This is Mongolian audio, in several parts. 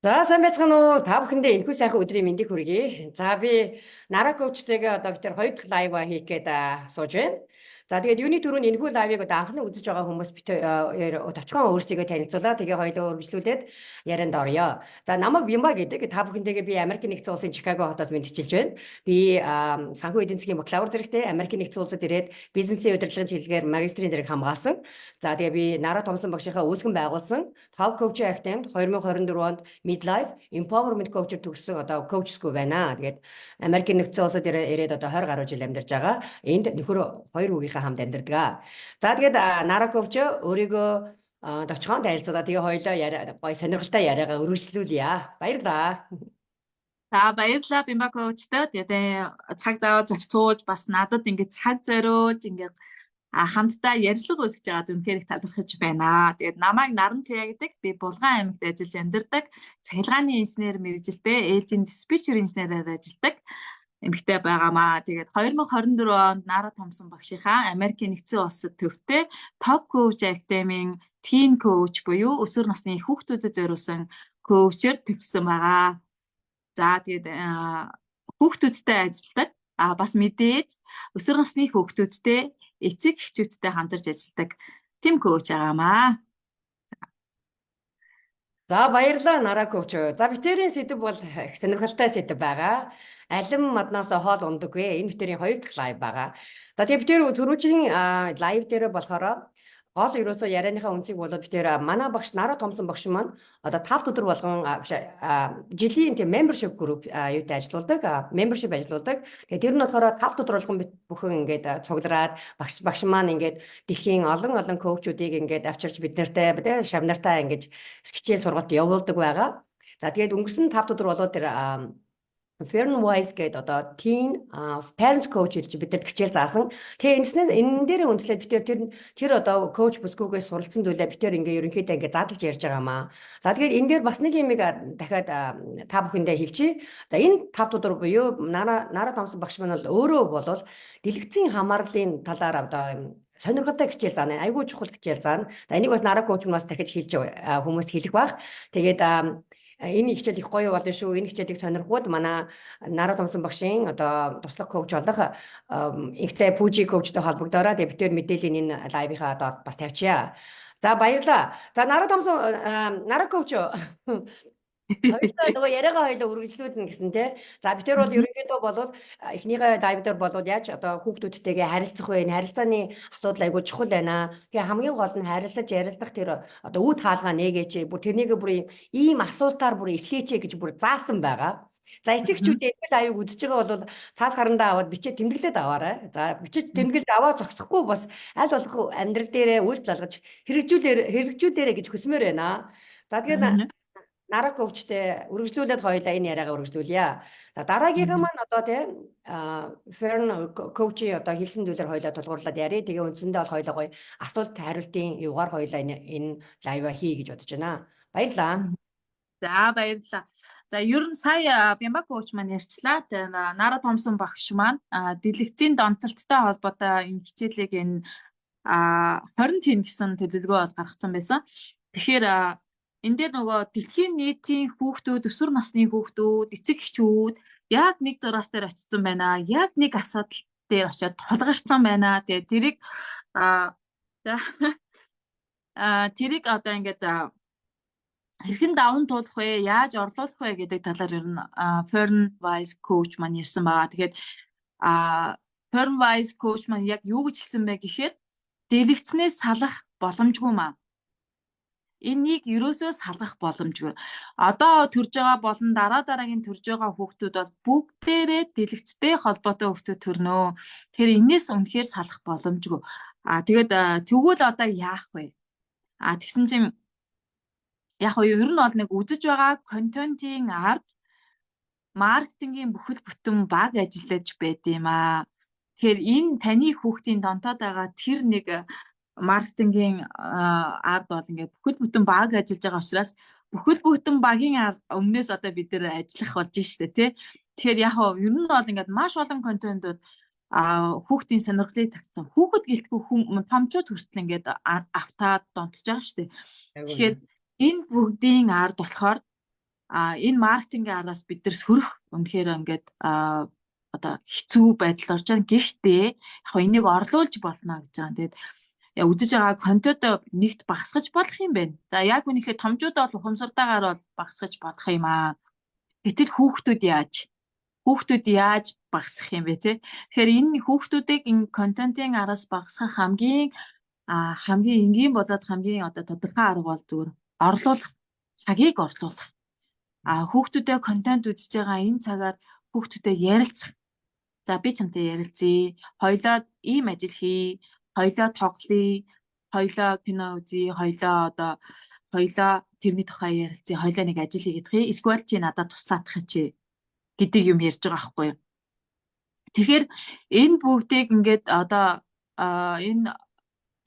За сайн байцгаана уу? Та бүхэндээ энэхүү сайхан өдрийн мэндийг хүргэе. За би Нара коучтэйгээ одоо бид тэр хоёр дахь лайв хийх гээд сууж байна. За тэгээд юуны түрүүнд энэхүү лайвыг одоо анхны үзэж байгаа хүмүүс бит товчхон өөрсдийгөө танилцуулаа. Тэгээ хоёулаа үргэлжлүүлээд ярианд орё. За намайг Бимба гэдэг. Та бүхэндээ би Америк нэгдсэн улсын Чикаго хотоос мэдчилж байна. Би санхүү эдийн засгийн бакалавр зэрэгтэй Америк нэгдсэн улсад ирээд бизнесийн удирдлагын чиглэлээр магистрийн зэрэг хамгаалсан. За тэгээ би Нара Томсон багшийнхаа үүсгэн байгуулсан Top Coach Academy 2024 онд Midlife Empowerment Coach төгссөн одоо coach school байна. Тэгээд Америкийн нэгдсэн улсад ирээд одоо 20 гаруй жил амьдарч байгаа. Энд нөхөр хоёр хүүгийнхээ хамт амьдардаг. За тэгээд Nara coach өөрийгөө товчхон танилцуулаа. Тэгээ хоёлоо гоё сонирхолтой яриагаа өргөжлүүлье. Баярлалаа. За баярлалаа Бимба коучтой. Тэгээд цаг зав зарцуулж бас надад ингээд цаг зориулж ингээд хамтдаа ярилцлага үүсгэж байгаа үнэхээр их талархаж байна. Тэгээд намайг Наран Тя гэдэг. Би Булган аймагт ажиллаж амьдардаг. Цахилгааны инженер мэргэжилтэй, ээлжийн диспетчер инженерээр ажилладаг эмэгтэй байгаамаа. Тэгээд 2024 онд Нара Томсон багшийнхаа Америкийн нэгдсэн улсад төвтэй Top Coach Academy-ийн Teen Coach буюу өсвөр насны хүүхдүүдэд зориулсан коучер төгссөн байгаа. За тэгээд хүүхдүүдтэй ажилладаг. Бас мэдээж өсвөр насны хүүхдүүдтэй эцэг эхчүүдтэй хамтарч ажилладаг Тим коуч байгаамаа. За баярлалаа Нара коуч. За битэрийн сэдв бол их сонирхолтой сэдв байгаа. Алин маднаас хоол ундаггүй. Энэ битэрийн хоёр дахь лайв байгаа. За тэгээ битэр түрүүчийн лайв дээр болохоор гол ерөөсөө ярианыхаа үнцийг болоод битэр манай багш Нара Томсон багш маань одоо 5 өдөр болгон жилийн тийм membership group юутай ажилладаг, membership ажилладаг. Тэгээ тэр нь болохоор 5 өдөр болгон бүхэн ингээд цуглараад багш маань ингээд дэлхийн олон коучуудыг ингээд авчирч бид нартай шавнартаа ингээд хичээл сургалт явуулдаг байгаа. За тэгээд өнгөрсөн 5 өдөр болоод тэр Fern Wise гэдэг одоо teen parents coach гэж бидэд хичээл заасан. Тэгээ энэ дээр үндэслээд бид тэр одоо coach бүсгүйгээс суралцсан зүйлээ бид ингээ ерөнхийдөө ингээ задлж ярьж байгаамаа. За тэгээд энэ дээр бас нэг юм дахиад та бүхэндээ хэлчихье. За энэ 5 өдөр буюу Нара Томсон багш маань бол өөрөө болол дэлгэцийн хамаарлын талаар одоо сонирхолтой хичээл заана. Айгүй чухал хичээл заана. За энийг бас Нара коуч нь бас дахиж хэлж хүмүүст хэлэх баг. Тэгээд энэ хичээл их гоё болно шүү. Энэ хичээлийг сонирхоод манай Нара Томсон багшийн одоо туслах коуч болох Игцай Пүжи коучтой холбогдоорой. Тэгээд бид мэдээллийн энэ лайвынхаа одоо бас тавьчихъя. За баярлалаа. За Нара коуч хоёулаа нөгөө яриагаа хоёулаа үргэлжлүүлнэ гэсэн тий. За бид нар бол ерөнхийдөө болоод эхнийхээ лайв дээр болоод яаж одоо хүүхдүүдтэйгээ харилцах вэ? Харилцааны асуудал айгүй чухал байна. Тэгээ хамгийн гол нь харилцаж ярилцах тэр одоо үд хаалгаа нээгээч. Бүр тэрнийг бүр ийм асуултаар бүр эхлээч гэж бүр заасан байгаа. За эцэгчүүд энэ лайвыг үзэж байгаа бол цаас харандаа аваад бичээ тэмдэглээд аваарай. За бичиж тэмдэглээд аваад зогсохгүй бас аль болох амьдрал дээрээ үйлдэл алгаж хэрэгжүүлээрэ гэж хүсмээр байна. За тэгээд Нара коучтэй үргэлжлүүлээд хоёулаа энэ яриагаа үргэлжлүүлье. За дараагийнхаа маань одоо тийм Fern коучи одоо хэлсэн зүйлээр хоёулаа тулгуурлаад яриа. Тэгээ үндсэндээ бол хоёулаа гоё асуулт хариултын юугаар хоёулаа энэ лайва хий гэж бодож байна. Баярлалаа. За баярлалаа. За ер нь сая Бимба коуч маань ярьчлаа. Нара Томсон багш маань дэлгэцийн донтолттой холбоотой энэ хичээлийг энэ 20 тэн гэсэн төлөвлөгөө бол гаргацсан байсан. Тэгэхээр энэ дээр нөгөө дэлхийн нийтийн хүүхдүүд, өсвөр насны хүүхдүүд, эцэг эхчүүд яг нэг зураас дээр очсон байна. Яг нэг асуудал дээр очиод тулгарсан байна. Тэгээ тэрийг одоо ингээд хэрхэн даван туулах вэ? Яаж орлуулах вэ гэдэг талаар ер нь Fern Wise coach маань ярьсан байгаа. Тэгээд Fern Wise coach маань яг юу гэж хэлсэн бэ гэхээр дэлгэцнээс салах боломжгүй маа. Энийг ерөөсөө салгах боломжгүй. Одоо төрж байгаа болон дараагийн төрж байгаа хүүхдүүд бол бүгдээрээ дэлгэцтэй холбоотой хүүхдүүд төрнөө. Тэгэхээр энэс үнэхээр салах боломжгүй. Тэгээд тэгвэл одоо яах вэ? Тэгсэн чинь яг нь ер нь бол нэг үзэж байгаа контентын ард маркетингийн бүхэл бүтэн баг ажиллаж байд юм аа. Тэгэхээр энэ таны хүүхдийн донтоод байгаа тэр нэг маркетингийн ард бол ингээд бүхэл бүтэн баг ажиллаж байгаа учраас бүхэл бүтэн багийн өмнөөс одоо бид нэр ажиллах болж штэ тий. Тэгэхээр яг ер нь бол ингээд маш олон контентууд хүүхдийн сонирхлыг тагцсан. Хүүхэд гэлтгүй томчууд хүртэл ингээд автаад донтож байгаа штэ. Тэгэхээр энэ бүгдийн ард болохоор энэ маркетингийн араас бид нар сөрөх үнэхээр ингээд одоо хэцүү байдал орж байгаа. Гэхдээ яг энийг орлуулж болно гэж байгаа. Тэгээд үзэж байгаа контент нэгт багасгаж болох юм байна. За яг үнэхээр томчууд бол ухамсартайгаар бол багасгаж болох юм аа. Гэтэл хүүхдүүд яаж багасгах юм бэ те? Тэгэхээр энэ хүүхдүүдийг энэ контентын араас багасгах хамгийн энгийн болоод хамгийн одоо тодорхой арга бол зүгээр цагийг орлуулах. Хүүхдүүдээ контент үзэж байгаа энэ цагаар хүүхдүүдээ ярилцах. За би чамтай ярилцъя. Хоёлаа ийм ажил хий. Хоёлаа тоглоё. Хоёлаа кино үзье. Хоёлаа тэрний тухай ярилцъя. Хоёлаа нэг ажил хийгээд хий. Эсвэл чи надад туслаадах чи гэдэг юм ярьж байгаа байхгүй юу? Тэгэхээр энэ бүгдийг ингээд одоо энэ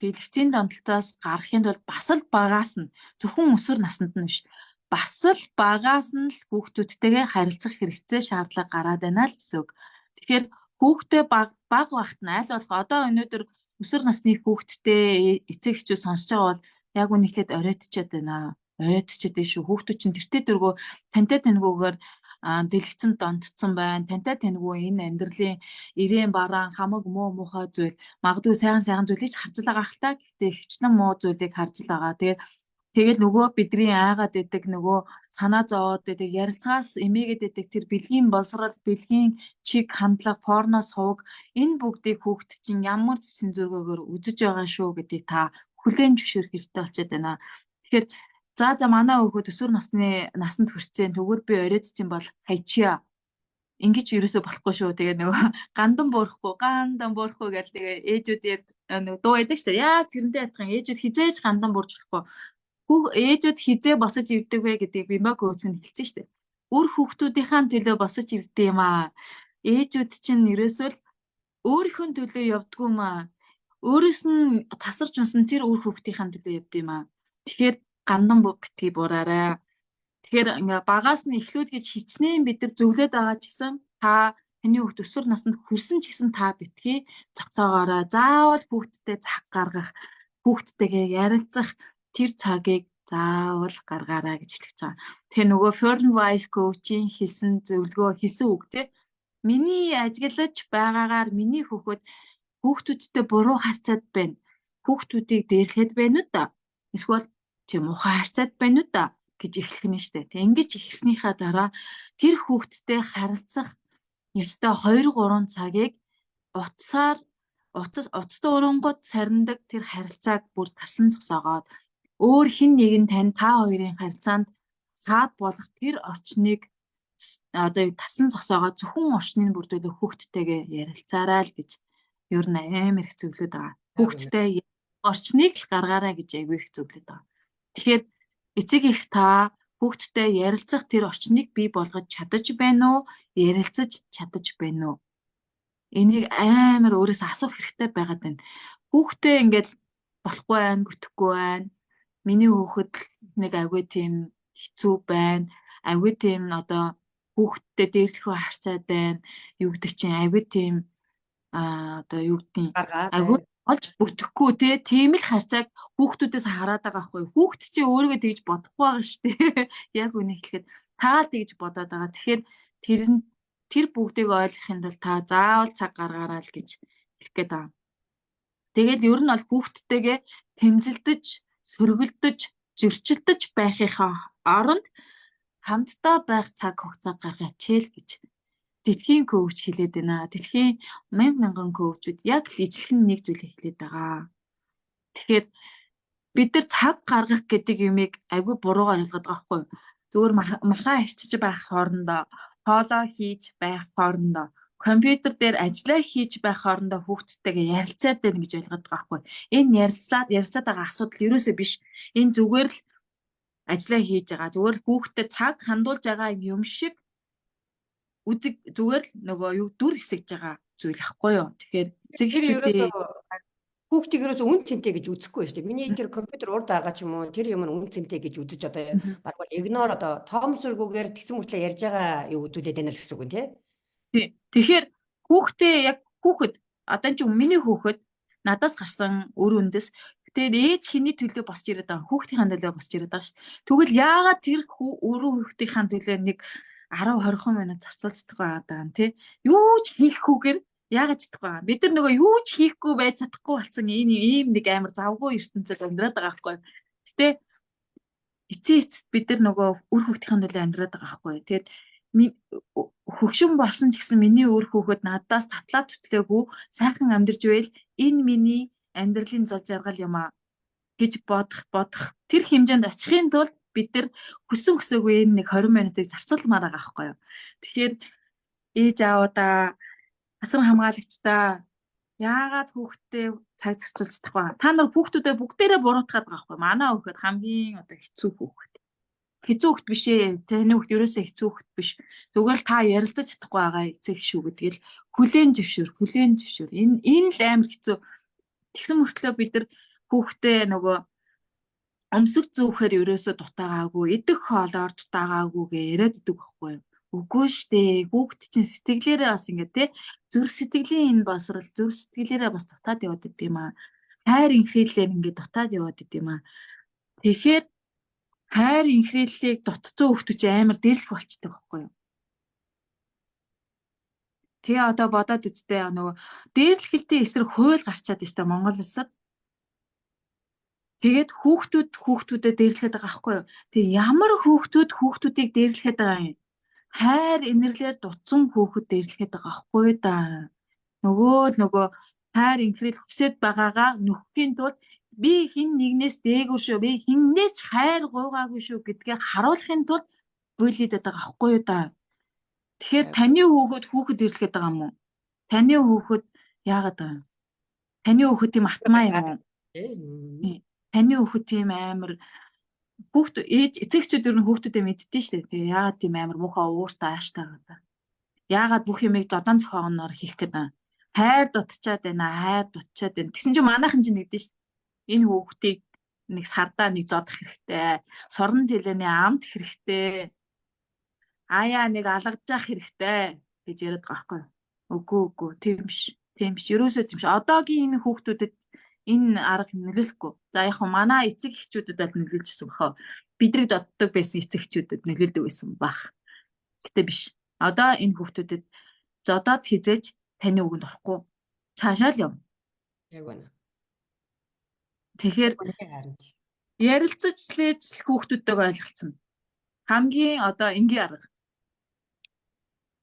дэлгэцийн донтолтоос гарахын тулд бас л багаас нь зөвхөн өсвөр наснд нь биш, бас л багаас нь л хүүхдүүдтэйгээ харилцах хэрэгцээ шаардлага гараад байна л гэсэн үг. Тэгэхээр хүүхдээ баг багт нь аль болох одоо өнөөдөр өсвөр насны хүүхдтэй эцэг эхчүүд сонсож байгаа бол яг үнэхээр оройтчихэд байна. Оройтчихэд шүү. Хүүхдүүд чинь тэртээ дөргөө тантай тэнгүүгээр дэлгэцэн донтцсон байна. Тантай тэнгүү энэ амьдралын ирээн бараан хамаг муу муухай зүйл магадгүй сайхан зүйлийг харж л байгаа хэл та. Гэхдээ хвчлэн муу зүйлийг харж л байгаа. Тэгэл нөгөө бидний айгаад идэг нөгөө санаа зовоод идэг ярилцлагаас эмээгээд идэг тэр бэлгийн боловсрол, бэлгийн чиг хандлага, порно сувг энэ бүгдийг хүүхд чинь ямар зэсэн зургаагаар үзэж байгаа шүү гэдгийг та хүлээн зөвшөөрөх хэрэгтэй болчиход байна. Тэгэхээр за манай хүүхэд өсвөр наснд хүрсэн тэгвэл би оройтчин бол хайчия. Ингэж ерөөсөө болохгүй шүү. Тэгээ нөгөө гандан буурахгүй гэл тэгээ ээжүүдээр нөгөө дуу байдаг шүү дээ. Яг тэрнтэй адилхан ээжүүд хизээж гандан буурж болохгүй. Ээжүүд хизээ босож ирдэг вэ гэдгийг бимаа коуч нь хэлсэн шүү дээ. Үр хүүхдүүдийнхаа төлөө босож ирдэг юм аа. Ээжүүд чинь ерөөсөө л өөрийнхөө төлөө явдгүй юм аа. Өөрөөс нь тасарч унсан тэр үр хүүхдийнхаа төлөө явд юм аа. Тэгэхээр гандан битгий бураарай. Тэгэхээр ингээ багаас нь эхлүүд гэж хичнээн бид нар зөвлөд байгаа ч гэсэн таны хүүхд өсвөр наснд хүрсэн ч гэсэн та битгий зогсоогоорой. Заавал хүүхдтэй цаг гаргах, хүүхдтэйгээ ярилцах тэр цагийг заавал гаргаарай гэж хэлж байгаа. Тэгэхээр нөгөө Fern Weiss коучийн хэлсэн зөвлөгөө хэлсэн үг те. Миний ажиглаж байгаагаар миний хүүхдүүдтэй буруу харьцаад байна. Хүүхдүүдийг дээрлэхэд байна уу да? Эсвэл чи муухай харьцаад байна уу да гэж эхлэх нь штэ. Тэг ингэж эхлснийхаа дараа тэр хүүхдтэй харилцах ёстой 2-3 цагийг утастай урангууд сарндаг тэр харилцааг бүр тасан зогсоогоод өөр хэн нэгэн тань та хоёрын харилцаанд саад болох тэр орчныг одоо тасан зогсоогоод зөвхөн орчныг бүрдүүлэх хүүхдтэйгээ ярилцаарай л гэж ер нь амар их зөвлөд байгаа. Хүүхдтэй орчныг л гаргаарай гэж айгүй их зөвлөд байгаа. Тэгэхээр эцэг их та хүүхдтэй ярилцах тэр орчныг бий болгож чадаж байна уу? Ярилцаж чадаж байна уу? Энийг амар өөрөөсөө асуух хэрэгтэй байгаад байна. Хүүхдтэй ингээд болохгүй байна, бүтэхгүй байна. Миний хүүхэд нэг айгүй тийм хэцүү байна. Айгүй тийм одоо хүүхдтэй дээрлэхөө харьцаад байна. Юу гэдэг чинь айгүй тийм одоо юу гэдгийг айгүй олж бүтэхгүй тийм л харьцааг хүүхдүүдээс хараад байгаа хгүй. Хүүхд чинь өөрийгөө тэгж бодохгүй байгаа шүү дээ. Яг үнийг хэлэхэд таа л тэгж бодоод байгаа. Тэгэхээр тэр бүгдийг ойлгохын тулд та заавал цаг гаргаарай л гэж хэлэх гээд байгаа. Тэгэл ер нь бол хүүхдтэйгээ тэмцэлдэж, сөргөлдөж, зөрчилдөж байхынхаа оронд хамтдаа байх цаг хугацаа гаргаач л гэж дэлхийн коуч хэлээд байна. Дэлхийн мянган коучуд яг л ижлэхэн нэг зүйлийг хэлээд байгаа. Тэгэхээр бид нар цаг гаргах гэдэг юмыг айгүй буруугаар ойлгоод байгаа хгүй. Зүгээр махаа хичиж байх хоорондоо, хоолоо хийж байх хоорондоо, компьютер дээр ажиллаа хийж байх хоорондоо хүүхдтэйгээ ярилцаад байна гэж ойлгоод байгаа хгүй. Энэ ярилцаад байгаа асуудал ерөөсөө биш. Энэ зүгээр л ажиллаа хийж байгаа. Зүгээр л хүүхдтэй цаг хандуулж байгаа юм шиг зүгээр л нөгөө юу дүр хэсэгж байгаа зүйл ахгүй юу. Тэгэхээр хүүхдийг ерөөсөө үн цэнтэй гэж үзэхгүй шүү дээ. Миний тэр компьютер урд байгаа ч юм уу тэр юм үн цэнтэй гэж үзэж одоо баруун игнор одоо том зургуугаар тэгсэн мөртлөө ярьж байгаа юу үзүүлээд байна л гэсэн үг тийм. Тэгэхээр хүүхдээ яг хүүхэд одоо чи миний хүүхэд надаас гарсан өр үндэс. Гэтэ Тэгээд ээж хэний төлөө босч ирээд байгаа, хүүхдийн төлөө босч ирээд байгаа шүү дээ. Тэгвэл яагаад тэр өрөө хүүхдийн төлөө нэг 10-20 минут зарцуулж чадахгүй байгаа юм тий? Юу ч хийхгүйгээр яагаад чадахгүй байгаа. Бид нар нөгөө юу ч хийхгүй байж чадахгүй болсон ийм нэг амар завгүй ертөнцид амьдраад байгаа байхгүй. Гэтэ эцсийн эцэст бид нар нөгөө үр хүүхдийн төлөө амьдраад байгаа байхгүй. Тэгээд хөгшин болсон ч гэсэн миний үр хүүхэд надаас татлаа түтлээгүй сайхан амьдарч байл энэ миний амьдралын зол жаргал юм а гэж бодох тэр хэмжээнд очихын тулд бид нар хүсээгүй энэ нэг 20 минутыг зарцуулмаар байгаа байхгүй юу. Тэгэхээр ээж аавуудаа асар хамгаалагчдаа яагаад хүүхдээ цаг зарцуулж чадахгүй вэ? Та нар хүүхдүүдээ бүгдээрээ буруутгаад байгаа байхгүй юу? Манай хүүхэд хамгийн одоо хэцүү хүүхэд. Хэцүү хүүхэд биш ээ. Таны хүүхэд ерөөсөө хэцүү хүүхэд биш. Зүгээр л та ярилцаж чадахгүй байгаа эцэг шүү гэдгээл хүлээн зөвшөөр. Энэ л амар хэцүү. Тэгсэн мөртлөө бид нар хүүхдээ нөгөө өмсөг зүүхээр ерөөсөө дутаагаагүй, идэх хоолоор дутаагаагүй гэ яриад идэг байхгүй юу? Үгүй штэ. Хүүхд чинь сэтгэлээрээ бас ингэ те зүр сэтгэлийн энэ босрол зүр сэтгэлээрээ бас дутаад яваад идэв юм аа. Хайр инхрийлэлээр ингэ дутаад яваад идэв юм аа. Тэгэхээр хайр инхрийллийг дутцсан хүүхдүүд амар дэрлэх болчтой байхгүй юу? Тэгээ одоо бодоод үзтээ нөгөө дээрлэхэлтэй эсрэг хууль гарчаад штэ Монгол улсад. Тэгээд хүүхдүүдэд дээрлэхэд байгаа байхгүй юу? Тэгээ ямар хүүхдүүдийг дээрлэхэд байгаа юм? Хайр инэрлэр дутсан хүүхэд дээрлэхэд байгаа байхгүй да. Нөгөө хайр инхрийл хүсэд байгаагаа нөхөхийн тулд би хин нэгнээс дээгүүр шүү, би хиннээс ч хайр гуйгаагүй шүү гэдгээ харуулахын тулд бүлийдэд байгаа байхгүй юу да. Тэгэхээр таны хүүхэд дээрлэхэд байгаа юм уу? Таны хүүхэд яагаад байгаа юм? Таны хүүхэд тийм атмаа юм уу? Таны хүүхэд тийм амар хүүхд эцэгчүүд ер нь хүүхдүүдээ мэддэж штэ. Тэгээ яагаад тийм амар муухай ууртай ааштай байгаа даа. Яагаад бүх юмыг зодон зохиогноор хийх гэдэг. Хайр дутчаад байна. Тэгсэн чинь манайхан чинь нэгдэж штэ. Энэ хүүхдийг нэг сардаа нэг зодох хэрэгтэй. Сорон тэлэний амт хэрэгтэй. Аяа нэг алгадж хэрэгтэй гэж яриад байгаа байхгүй. Үгүй тийм биш. Ерөөсөө тийм биш. Одоогийн энэ хүүхдүүдэд энэ арга нөлөөлөхгүй. За яг хөө манай эцэг эхчүүдэд аль нөлөөлжсэн бахаа. Бидрийг зоддог байсан эцэг эхчүүдэд нөлөөлдөг байсан бах. Гэтэ биш. Одоо энэ хүүхдүүдэд зодоод хизээж таны үгэнд орохгүй. Цаашаа л явна. Яг байна. Тэгэхээр ярилцаж лээж хүүхдүүдтэйг ойлголцсон. Хамгийн одоо энгийн арга.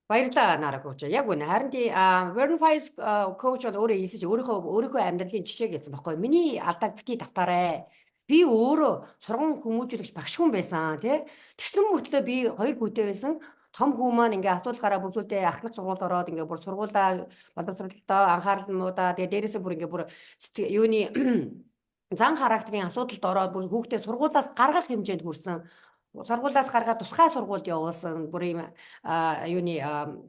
Баярлалаа Нара коуч. Яг үнэ. Харин тий Warren Weiss коуч бол өөрөө хэлсэж өөрийнхөө амьдралын жишээ гэсэн баггүй. Миний алдааг бити давтаарай. Би өөрөө сургууль хүмүүжүүлэгч багш хүн байсан тий. Тэгсэн мөртлөө би 2 хүүтэй байсан. Том хүү маань ингээ асуулгаараа бүрсүүлдэ ахлах сургуульд ороод ингээ бүр сургуулаа боловсролтой анхаарал муудаа тэгээ дээрээсээ бүр ингээ бүр юуны зан характерын асуудалд ороод бүр хүүхдээ сургуулаас гаргах хэмжээнд хүрсэн. Сургуулаас гаргаад тусгай сургуульд явуулсан бүр юм юуны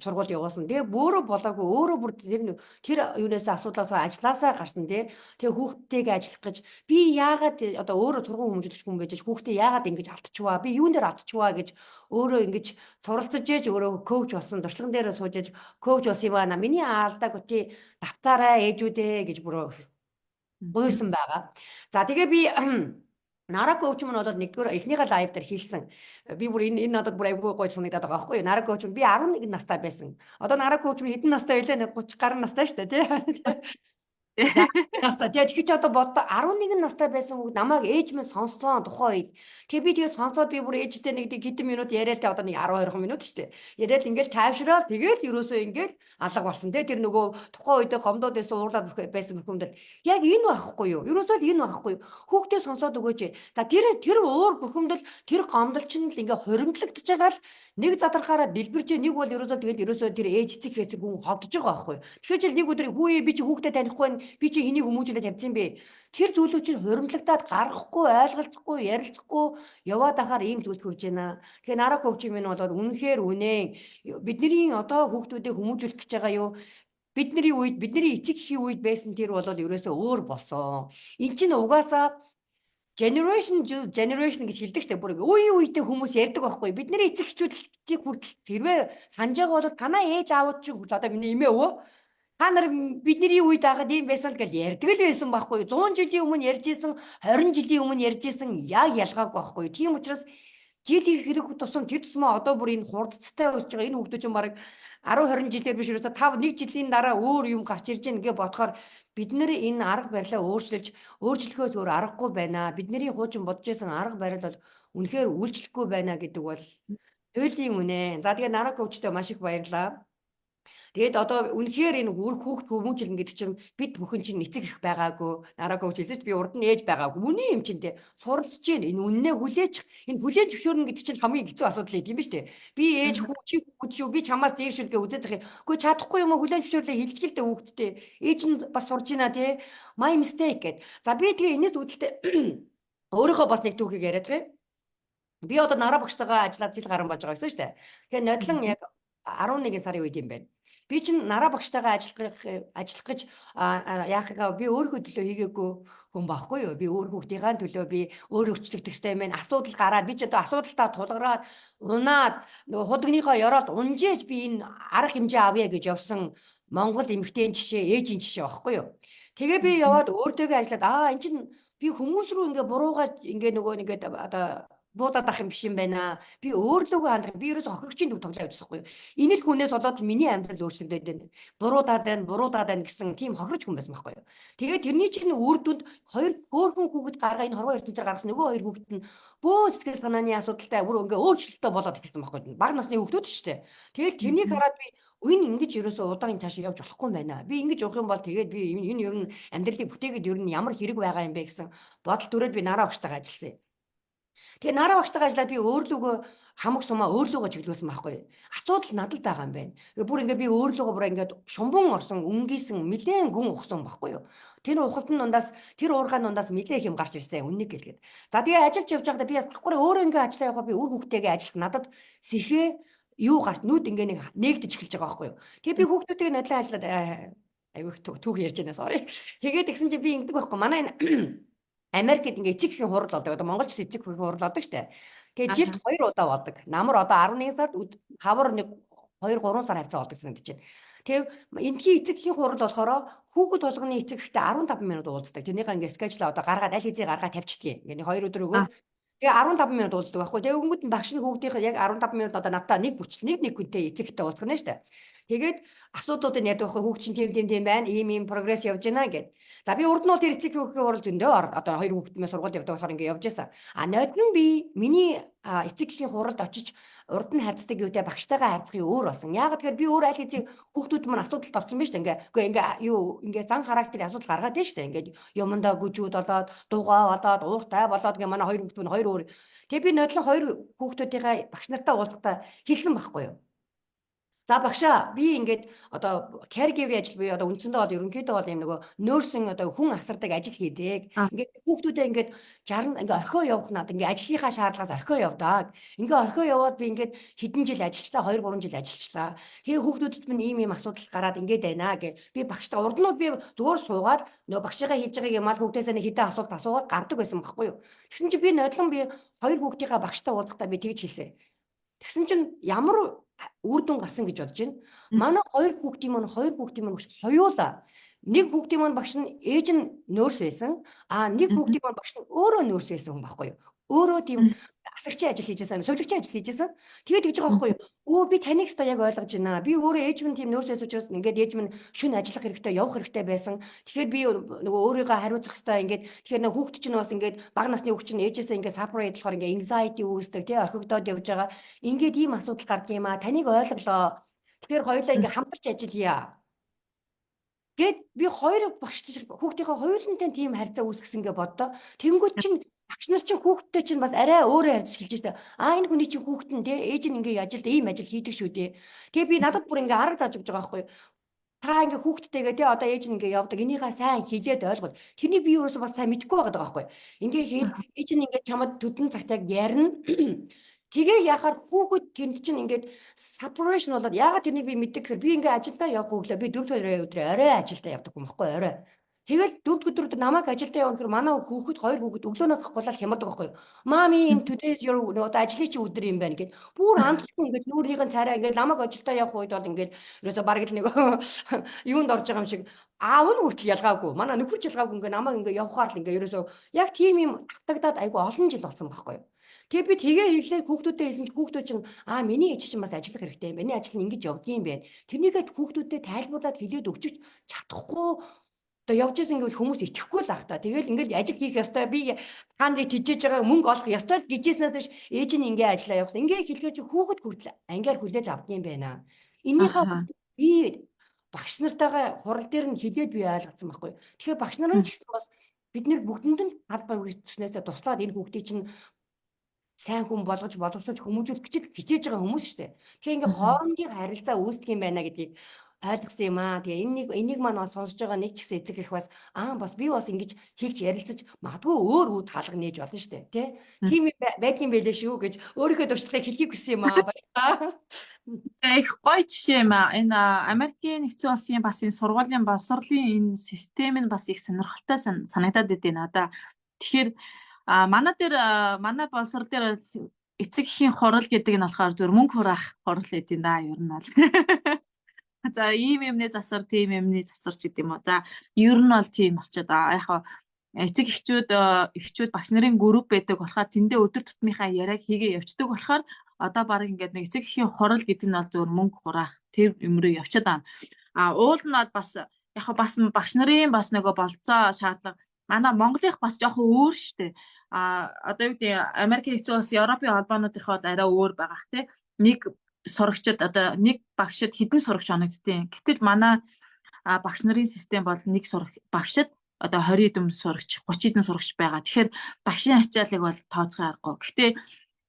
сургуульд явуулсан. Тэгээ өөрөө болоогүй өөрөө бүр тэр юунаас асуудлаас ажилласаа гарсан тий. Тэгээ хүүхдтэйгээ ажиллах гэж би яагаад одоо өөрөө тургуун хүмүүжүүлэгч хүн байж хүүхдээ яагаад ингэж алдчихваа би юун дээр алдчихваа гэж өөрөө ингэж суралцаж ээж өөрөө коуч болсон туршлаган дээр сууж ээж коуч болсон юм аа. Миний алдааг үти давтаараа ээжүүдээ гэж бүр гуйсан байгаа. За тэгээ би Нара коуч мань болоод нэгдүгээр эхнийхээ лайв дээр хэлсэн. Би бүр энэ надад бүр айгүй гоё санагдаад байгаа байхгүй юу? Нара коуч би 11 настай байсан. Одоо Нара коуч хэдэн настай байлаа? 30 гаруй настай шүү дээ, тий. Настай. Тэгэхээр чи одоо бодоо 11 настай байсан хүүг намайг ээж минь сонссон тухайн үед. Тэгээ би тэгээ сонсоод би бүр ээжтэй нэг хэдэн минут яриад одоо нэг 12 минут шүү дээ. Яриад ингээл тайвшраад тэгээд ерөөсөө ингээл алга болсон тий. Тэр нөгөө тухайн үед гомдоод байсан уурлаад байсан бүхэндээ яг энэ байхгүй юу? Ерөөсөө энэ байхгүй юу? Хүүхдээ сонсоод өгөөч. За тэр уур бухимдал тэр гомдол чинь л ингээ хоримтлагдж байгаа л нэг задрахаараа дэлбэрж нэг бол ерөөсөө тэр ээж эцэг хэрэг хүн ховдож байгаа байхгүй юу? Тэгэхээр чи нэг өдөр хүү би чи хүүхдээ танихгүй би чи хэнийг хүмүүжүүлээд явцсан бэ? Тэр зүйлүүд чинь хоримтлагдаад гаргахгүй, ойлголцохгүй, ярилцахгүй яваад ахаар ийм зүйлд хүрж байна. Тэгэхээр Нара коучинг минь бол үнэхээр үнэн бидний одоо хүүхдүүдээ хүмүүжүүлэх гэж байгаа юу? Бидний эцэг эхийн үед байсан тэр бол ерөөсөө өөр болсон. Энд чинь угаасаа generation гэж хэлдэг штеп бүр үеийн хүмүүс ярьдаг байхгүй бидний эцэг эхчүүдийг хүртэл тэрвээ санаж байгаа бол танаа ээж аавууд ч одоо миний эмээ өвөө Та нар бидний үед байгаад ийм байсан л гэж ярьдаг л байсан байхгүй юу? 100 жилийн өмнө ярьжсэн, 20 жилийн өмнө ярьжсэн яг ялгаагүй байхгүй юу? Тийм учраас жил хэрэг тусам тэр тусмаа одоо бүр энэ хурдцтай болж байгаа энэ хүмүүс чинь бараг 10 20 жилээр биш ерөөсө 5 1 жилийн дараа өөр юм гарч ирж байгаа ингээ бодохоор бид нэр энэ арга барилаа өөрчлөхөөс өөр аргагүй байна. Бидний хуучин бодож исэн арга барил бол үнэхээр үйлчлэхгүй байна гэдэг бол туйлын үнэ. За тэгээ нараа коучтой маш их баярлалаа. Тэгээд одоо үнэхээр энэ үр хүүхд хүмүүжил гэдэг чинь бид бүхэн чинь эцэг их байгаагүй. Нараа коуч хэлсэн чи би урд нь ээж байгаагүй. Үний юм чинь те суралцж гин энэ үннээ хүлээж энэ хүлээж зөвшөөрнө гэдэг чинь хамгийн хэцүү асуудал гэдэг юм ба штэ. Би ээж хүү чи хүүхэд шүү би чамаас дээр шүлгээ үзээд захыг. Үгүй чадахгүй юм хүлээж зөвшөөрлөө хэлчихэлдэ хүүхэдтэй. Ээж нь бас сурж гинэ те. My mistake гэд. За би тэгээ энэс үүдэлтэй өөрийнхөө бас нэг түүхийг яриад байгаа юм. Би одоо нараа багштайгаа ажиллаад жил гарсан болж байгаа гэсэн шүү дээ. Тэгэхээр нодлон яг 11 сарын үед юм байна. Би чинь нараа багштайгаа ажиллах гэж яахыгаа би өөрийнхөө төлөө хийгээгүй хүн байхгүй юу? Би өөр хүүхдийнхээ төлөө би өөр өөрчлөгдөх ёстой юм байна. Асуудал гараад би ч одоо асуудалтаа тулгараад унаад нөгөө худагныхоо ёроод унжээж би энэ арга хэмжээ авъя гэж явсан Монгол эмэгтэйн жишээ, ээжийн жишээ байхгүй юу? Тэгээ би яваад өөртөөгөө ажиллаад эн чинь би хүмүүс рүү ингээ буруугаа ингээ нөгөө нэгээд одоо буудаад ах юм биш юм байна. Би өөрлөгөө хандах. Би ерөөсө хохирогчийн төв тоглоо явчихсан байхгүй юу. Энэ л хүнээс болоод миний амьдрал өөрчлөгдөд байна. Буруудаад байна гэсэн тийм хохирч хүн байсан байхгүй юу. Тэгээд тэрний чинь үр дүнд хоёр хөөрхөн хүүхэд гаргаа энэ хорвоо ертөнцөөр гаргасан нөгөө хоёр хүүхэд нь бөө сэтгэл санааны асуудалтай бүр ингээ өөрчлөлттэй болоод ирсэн байхгүй юу. Бага насны хүүхдүүд шүү дээ. Тэгээд тэрнийг хараад би энэ ингэж ерөөсө удаан цааш явж болохгүй юм байна. Би ингэж явах юм бол тэгээд би энэ ер нь амьдралыг бүтээгээд ер нь ямар хэрэг байгаа юм бэ гэсэн бодол төрөөд би нараа багштайгаа ажилласан юм. Тэгээ нараа багштайгаа ажиллаад би өөрлөгөө хамаг сумаа өөрлөгөө чиглүүлсэн байхгүй юу. Асуудал надад байгаа юм байна. Бүр ингээ би өөрлөгөө бүр ингээ шумбан орсон, өнгийсэн, нэлээд гүн ухсан байхгүй юу. Тэр ухалтын дундаас, тэр уургааны дундаас нэлээд их юм гарч ирсэн үннийг гэлгээд. За тэгээ ажиллаж явж байхдаа би бас давхар өөрөө ингээ ажиллаа явахаа би үр хүүхдтэйгээ ажиллах надад сэхээ юу гарт нүд ингээ нэг нээгдэж эхэлж байгаа байхгүй юу. Тэгээ би хүүхдүүдтэйгээ нодлон ажиллаад айгүй түүх ярьж байна sorry. Тэгээд тэгсэн чи би ингэдэг байхгүй. Манай энэ Америкт ингээ эцэг эхийн хурал болдог. Одоо Монголч эцэг эхийн хурал болдог штэ. Тэгээ жилд 2 удаа болдог. Намар одоо 11 сард хавар нэг 2 3 сар хавцаа болдог санагдаж байна. Тэгээ эндхийн эцэг эхийн хурал болохоор хүүхэд толгоны эцэг эхтэй 15 минут уулздаг. Тэрнийхээ ингээ скежлаа одоо гаргаад аль хэзээ гаргаад тавьчихдгийг. Ингээ 2 өдөр өгөөд тэгээ 15 минут уулздаг байхгүй. Тэгээ өнгөд нь багш нь хүүхдийнхээ яг 15 минут одоо надтай нэг бүрчл нэг хүнтэй эцэг эхтэй уулзах нь штэ. Тэгээд асуудлуудыг яддаг байхгүй хүүхд чинь тийм байна. Ийм прогресс явж байна гэд. За би урд нь бол тэр эцэг хүүхдийн хурал зөндөө одоо хоёр хүүхдмээ сургууль явдаг болохоор ингээ явж байсан. Нойдн би миний эцэг эхийн хуралд очиж урд нь хайцдаг юутай багштайгаа хайцахын өөр болсон. Яагаад тэгэхээр би өөр аль хэзээ хүүхдүүд маань асуудалд орсон байж та ингээ зан характерын асуудал гаргаад байна шүү дээ. Ингээ юмдаа гүжүүд болоод дугаа болоод ууртай болоод ингээ манай хоёр хүүхд маань хоёр өөр. Тэгээ би нодлон хоёр хүүхдүүдийнхээ багш нартай уулзахдаа хэлсэн байхгүй юу? За багшаа би ингээд одоо caregiver ажил буюу одоо үндсэндээ бол ерөнхийдөө бол юм нөгөө нөөсийн одоо хүн асардаг ажил хийдэг. Ингээд хүүхдүүдээ ингээд 60 ингээд орхио явах надад ингээд ажлынхаа шаардлагаас орхио явдаг. Ингээд орхио яваад би ингээд хэдэн жил ажиллачлаа 2 3 жил ажиллачлаа. Тэгээ хүүхдүүдэд минь ийм асуудал гараад ингээд байна гэ. Би багштай урд нь би зүгээр суугаад нөгөө багшигаа хийж байгааг юмад хүүхдээсээ нэг хэдэн асуулт асуугаад гардаг байсан байхгүй юу. Тэгсэн чинь би нодлон би хоёр хүүхдийнхаа багштай уулзахдаа би тэгж хэлсэн. Тэгсэн чинь ямар үр дүн гарсан гэж бодож байна. Манай хоёр хүүхдийн маань хоёулаа нэг хүүхдийн маань багш нь ээж нь нөрс байсан. Нэг хүүхдийн маань багш нь өөрөө нөрс байсан хүн байхгүй юу? Өөрөө тийм асарчийн ажил хийж байсан, сувлагчийн ажил хийж байсан. Тэгээд тэгж байгаа байхгүй юу? Өө би таныг өстой яг ойлгож байна. Би өөрөө ээж минь тийм нөрс байсан учраас ингээд ээж минь шүн ажиллах хэрэгтэй, явах хэрэгтэй байсан. Тэгэхээр би нөгөө өөрийгөө хариуцах хэрэгтэй ингээд тэгэхээр нөгөө хүүхд чинь бас ингээд бага насны хүүхд чинь ээжээсээ ингээд separate болохоор ингээд anxiety үүсдэг, тий орхигдоод явж байгаа. Ингээд ийм асуудал гардаг юм аа. Таныг ойлголоо. Тэгэхээр хоёулаа ингээд хамтарч ажиллая. Гэт би хоёр багш хүүхдийнхээ хоёулантай тийм харьцаа үүсгэсэн гэ боддоо. Тэнгүүд чинь багш нар чинь хүүхдтэй чинь бас арай өөрөө харьцаж хэлж штэ. Энэ хүний чинь хүүхэд нь тий ээж нь ингээ ажилд ийм ажил хийдэг шүү дээ. Тэгээ би надад бүр ингээ арга зааж өгч байгаа байхгүй юу. Та ингээ хүүхдтэйгээ тий одоо ээж нь ингээ явдаг. Энийхээ сайн хэлээд ойлгол. Тэрний би юуроос бас сайн мэдэхгүй байгаа байхгүй юу. Ингээ ээж нь ингээ чамд төдөн цагтаа ярина. Тэгээ яхаар хүүхэд тэнд чинь ингээд separation болоод яагаад тэрнийг би мэддэг гэхээр би ингээ ажилдаа явах өглөө би 4 өдрийн орой ажилдаа явдаг юм баггүй орой. Тэгэл 4 өдөр намайг ажилдаа явуулахаар манай хүүхэд 2 хүүхэд өглөөнөөс гахгуулаад хямдаг байхгүй юу. Mommy in today's your одоо ажлын чи өдөр юм байна гэд. Бүр андахгүй ингээд нүүрнийхэн царай ингээд намайг ажилдаа явах үед бол ингээд ерөөсө бараг л нэг юунд орж байгаа юм шиг аав нь хүртэл ялгаагүй. Манай нөхөр ч ялгаагүй ингээд намайг ингээд явахаар л ингээд ерөөсө яг тийм юм татагдаад айгу олон жил болсон байхгүй юу. Тэгээ би тэгээ хэлээ хүүхдүүдэд хэлсэн чи хүүхдүүд чинь миний ээж чинь бас ажиллах хэрэгтэй. Миний ажил нь ингэж явдгийм байх. Тэрнийгээ хүүхдүүдэд тайлбарлаад хэлээд өгч чадахгүй одоо явж исэн гэвэл хүмүүс итгэхгүй л ах та. Тэгэл ингээд ажил хийх ёстой. Би таанд тижээж байгаа мөнгө олох ёстой л гэжээснээс биш ээж нь ингээ ажиллаа явах. Ингээ хэлгээ чи хүүхэд хүртэл ангиар хүлээж авдаг юм байна. Эннийхээ би багш нартайгаа хурал дээр нь хэлээд би ойлгоцсон байхгүй. Тэгэхээр багш нар нь ч гэсэн бас бид нэр бүгдэнд нь албаа үүснээсээ туслаад энэ хүүхдийг чинь сайн хүн болгож боловсруулж хүмүүжүүлэх гэж хичээж байгаа хүмүүс шүү дээ. Тэгэхээр ингээ хоорондын харилцаа үүсдэг юм байна гэдгийг ойлгосон юм аа. Тэгээ энийг маань бас сонсож байгаа нэг ч гэсэн эцэг их бас бас би бас ингэж хэлж ярилцаж магадгүй өөр үүд хаалга нээж болно шүү дээ. Тэ? Тийм байдгийн байлээ шүү гэж өөрийнхөө дуршлагыг хэлхийг хүссэн юм аа. Их гоё жишээ юм аа. Энэ Америкийн нэгдсэн улсын бас энэ сургуулийн боловсролын энэ систем нь бас их сонирхолтой санагдаад байна надаа. Тэгэхээр манай боловсрол дээр эцэг эхийн хурал гэдэг нь болохоор зөв мөнгө хураах хурал гэдэг юм да. Ер нь бол за ийм юмны засвар, тийм юмны засвар ч гэдэг юм уу. За ер нь бол тийм болчиход яг эцэг эхчүүд багш нарын групп байдаг болохоор тэндээ өдөр тутмынхаа яриаг хийгээ явцдаг болохоор одоо баг ингээд нэг эцэг эхийн хурал гэдэг нь бол зөв мөнгө хураах тэр юм руу явчихад байна. Уул нь бол бас яг бас багш нарын бас нөгөө болцоо шаардлага манай Монголынх бас жоохон өөр штэ. Одоо юу гэдэг Америк нэгдсэн улсын Европын холбоонуудынхаа бол арай өөр байгаах те. Нэг сурагчид одоо нэг багшид хэдэн сурагч оногдтiin. Гэтэл манай багш нарын систем бол нэг багшид одоо 20 хэдэн сурагч, 30 хэдэн сурагч байгаа. Тэгэхээр багшийн ачааллыг бол тооцох аргагүй. Гэхдээ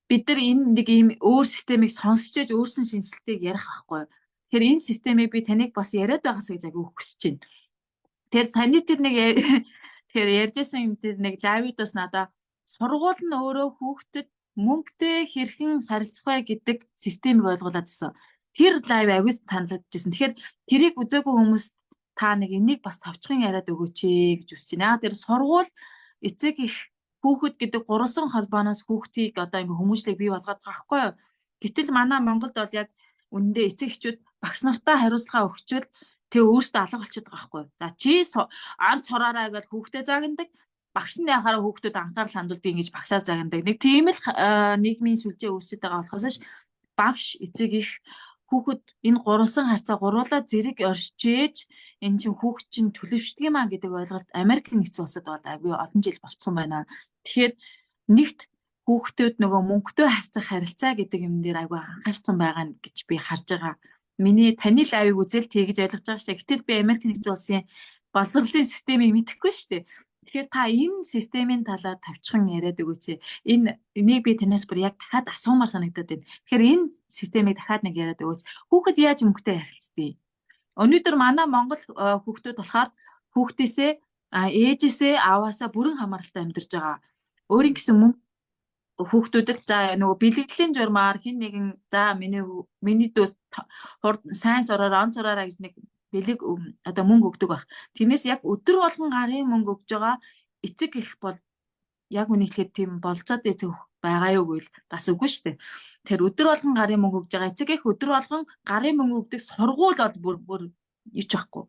бид нар энэ нэг ийм өөр системийг сонсч ээж өөрсөн шинжилтийг ярих байхгүй. Тэгэхээр энэ системийг би таныг бас яриад байгаас гэж агай хүсэж байна. Тэр таны тэр нэг тэгэхээр ярьжсэн тэр нэг лайвд бас надаа сургууль нь өөрөө хүүхдэд мөнгөтэй хэрхэн харилцах вэ гэдэг системийг ойлгуулад ирсэн. Тэр лайв агиус таналагдчихсэн. Тэгэхээр тэрийг үзээгүй хүмүүс та нэг энийг бас тавчхан яриад өгөөч гэж үсэж байна. Тэр сургууль эцэг их хүүхэд гэдэг гурван холбооноос хүүхдийг одоо ингээ хүмүүжлийг бий болгоод байгаа байхгүй юу? Гэтэл манай Монголд бол яг үнэндээ эцэг эхчүүд багш нартаа хариуцлага өгчвөл тэг өөртөө алга болчиход байгаа байхгүй юу? За чи анц сураараа гэж хүүхдэд загнадаг. Багш нь яхаараа хүүхдүүд анхаарал хандуулдаг ингэж багшаа загнадаг. Нэг тийм л нийгмийн сүлжээ үүсэж байгаа болохоос багш эцэг их хүүхэд энэ гурван харьцаа гуруулаа зэрэг оршиж энэ чинь хүүхэд чинь төлөвшдөг юм аа гэдэг ойлголт Америк нэгдсэн улсад бол агүй олон жил болцсон байна. Тэгэхээр нэгт хүүхдүүд нөгөө мөнгөтэй харьцах харилцаа гэдэг юм дээр агүй анхаарсан байгаа гэж би харж байгаа. Миний таны лайвыг үзэл тэгж ойлгож байгаа шүү дээ. Гэтэл би Америк нэгдсэн улсын боловсролын системийг мэдэхгүй шүү дээ. Тэгэхээр та энэ системийн талаар тавьчихан яриад өгөөч. Энийг би танаас бүр яг дахиад асуумаар санагдаад байна. Тэгэхээр энэ системийг дахиад нэг яриад өгөөч. Хүүхэд яаж мөнгөтэй харилцдаг? Өнөөдөр манай Монгол хүүхдүүд болохоор хүүхдээсээ ээжээсээ аваасаа бүрэн хамааралтай амьдарч байгаа. Өөрийн гэсэн мөнгө хүүхдүүдэд за нөгөө бэлгэдлийн журмаар хин нэгэн за миний дөөс сайн сураараа он сураараа гэж нэг бэлэг одоо мөнгө өгдөг баг. Тэрнээс яг өдөр болгон гарын мөнгө өгж байгаа эцэг их бол яг үнийг хэлэхэд тийм болцоод эцэг байгаа юу гэвэл бас үгүй шүү дээ. Тэр өдөр болгон гарын мөнгө өгж байгаа эцэг их өдөр болгон гарын мөнгө өгдөг сургууль бол бүр юуч байхгүй.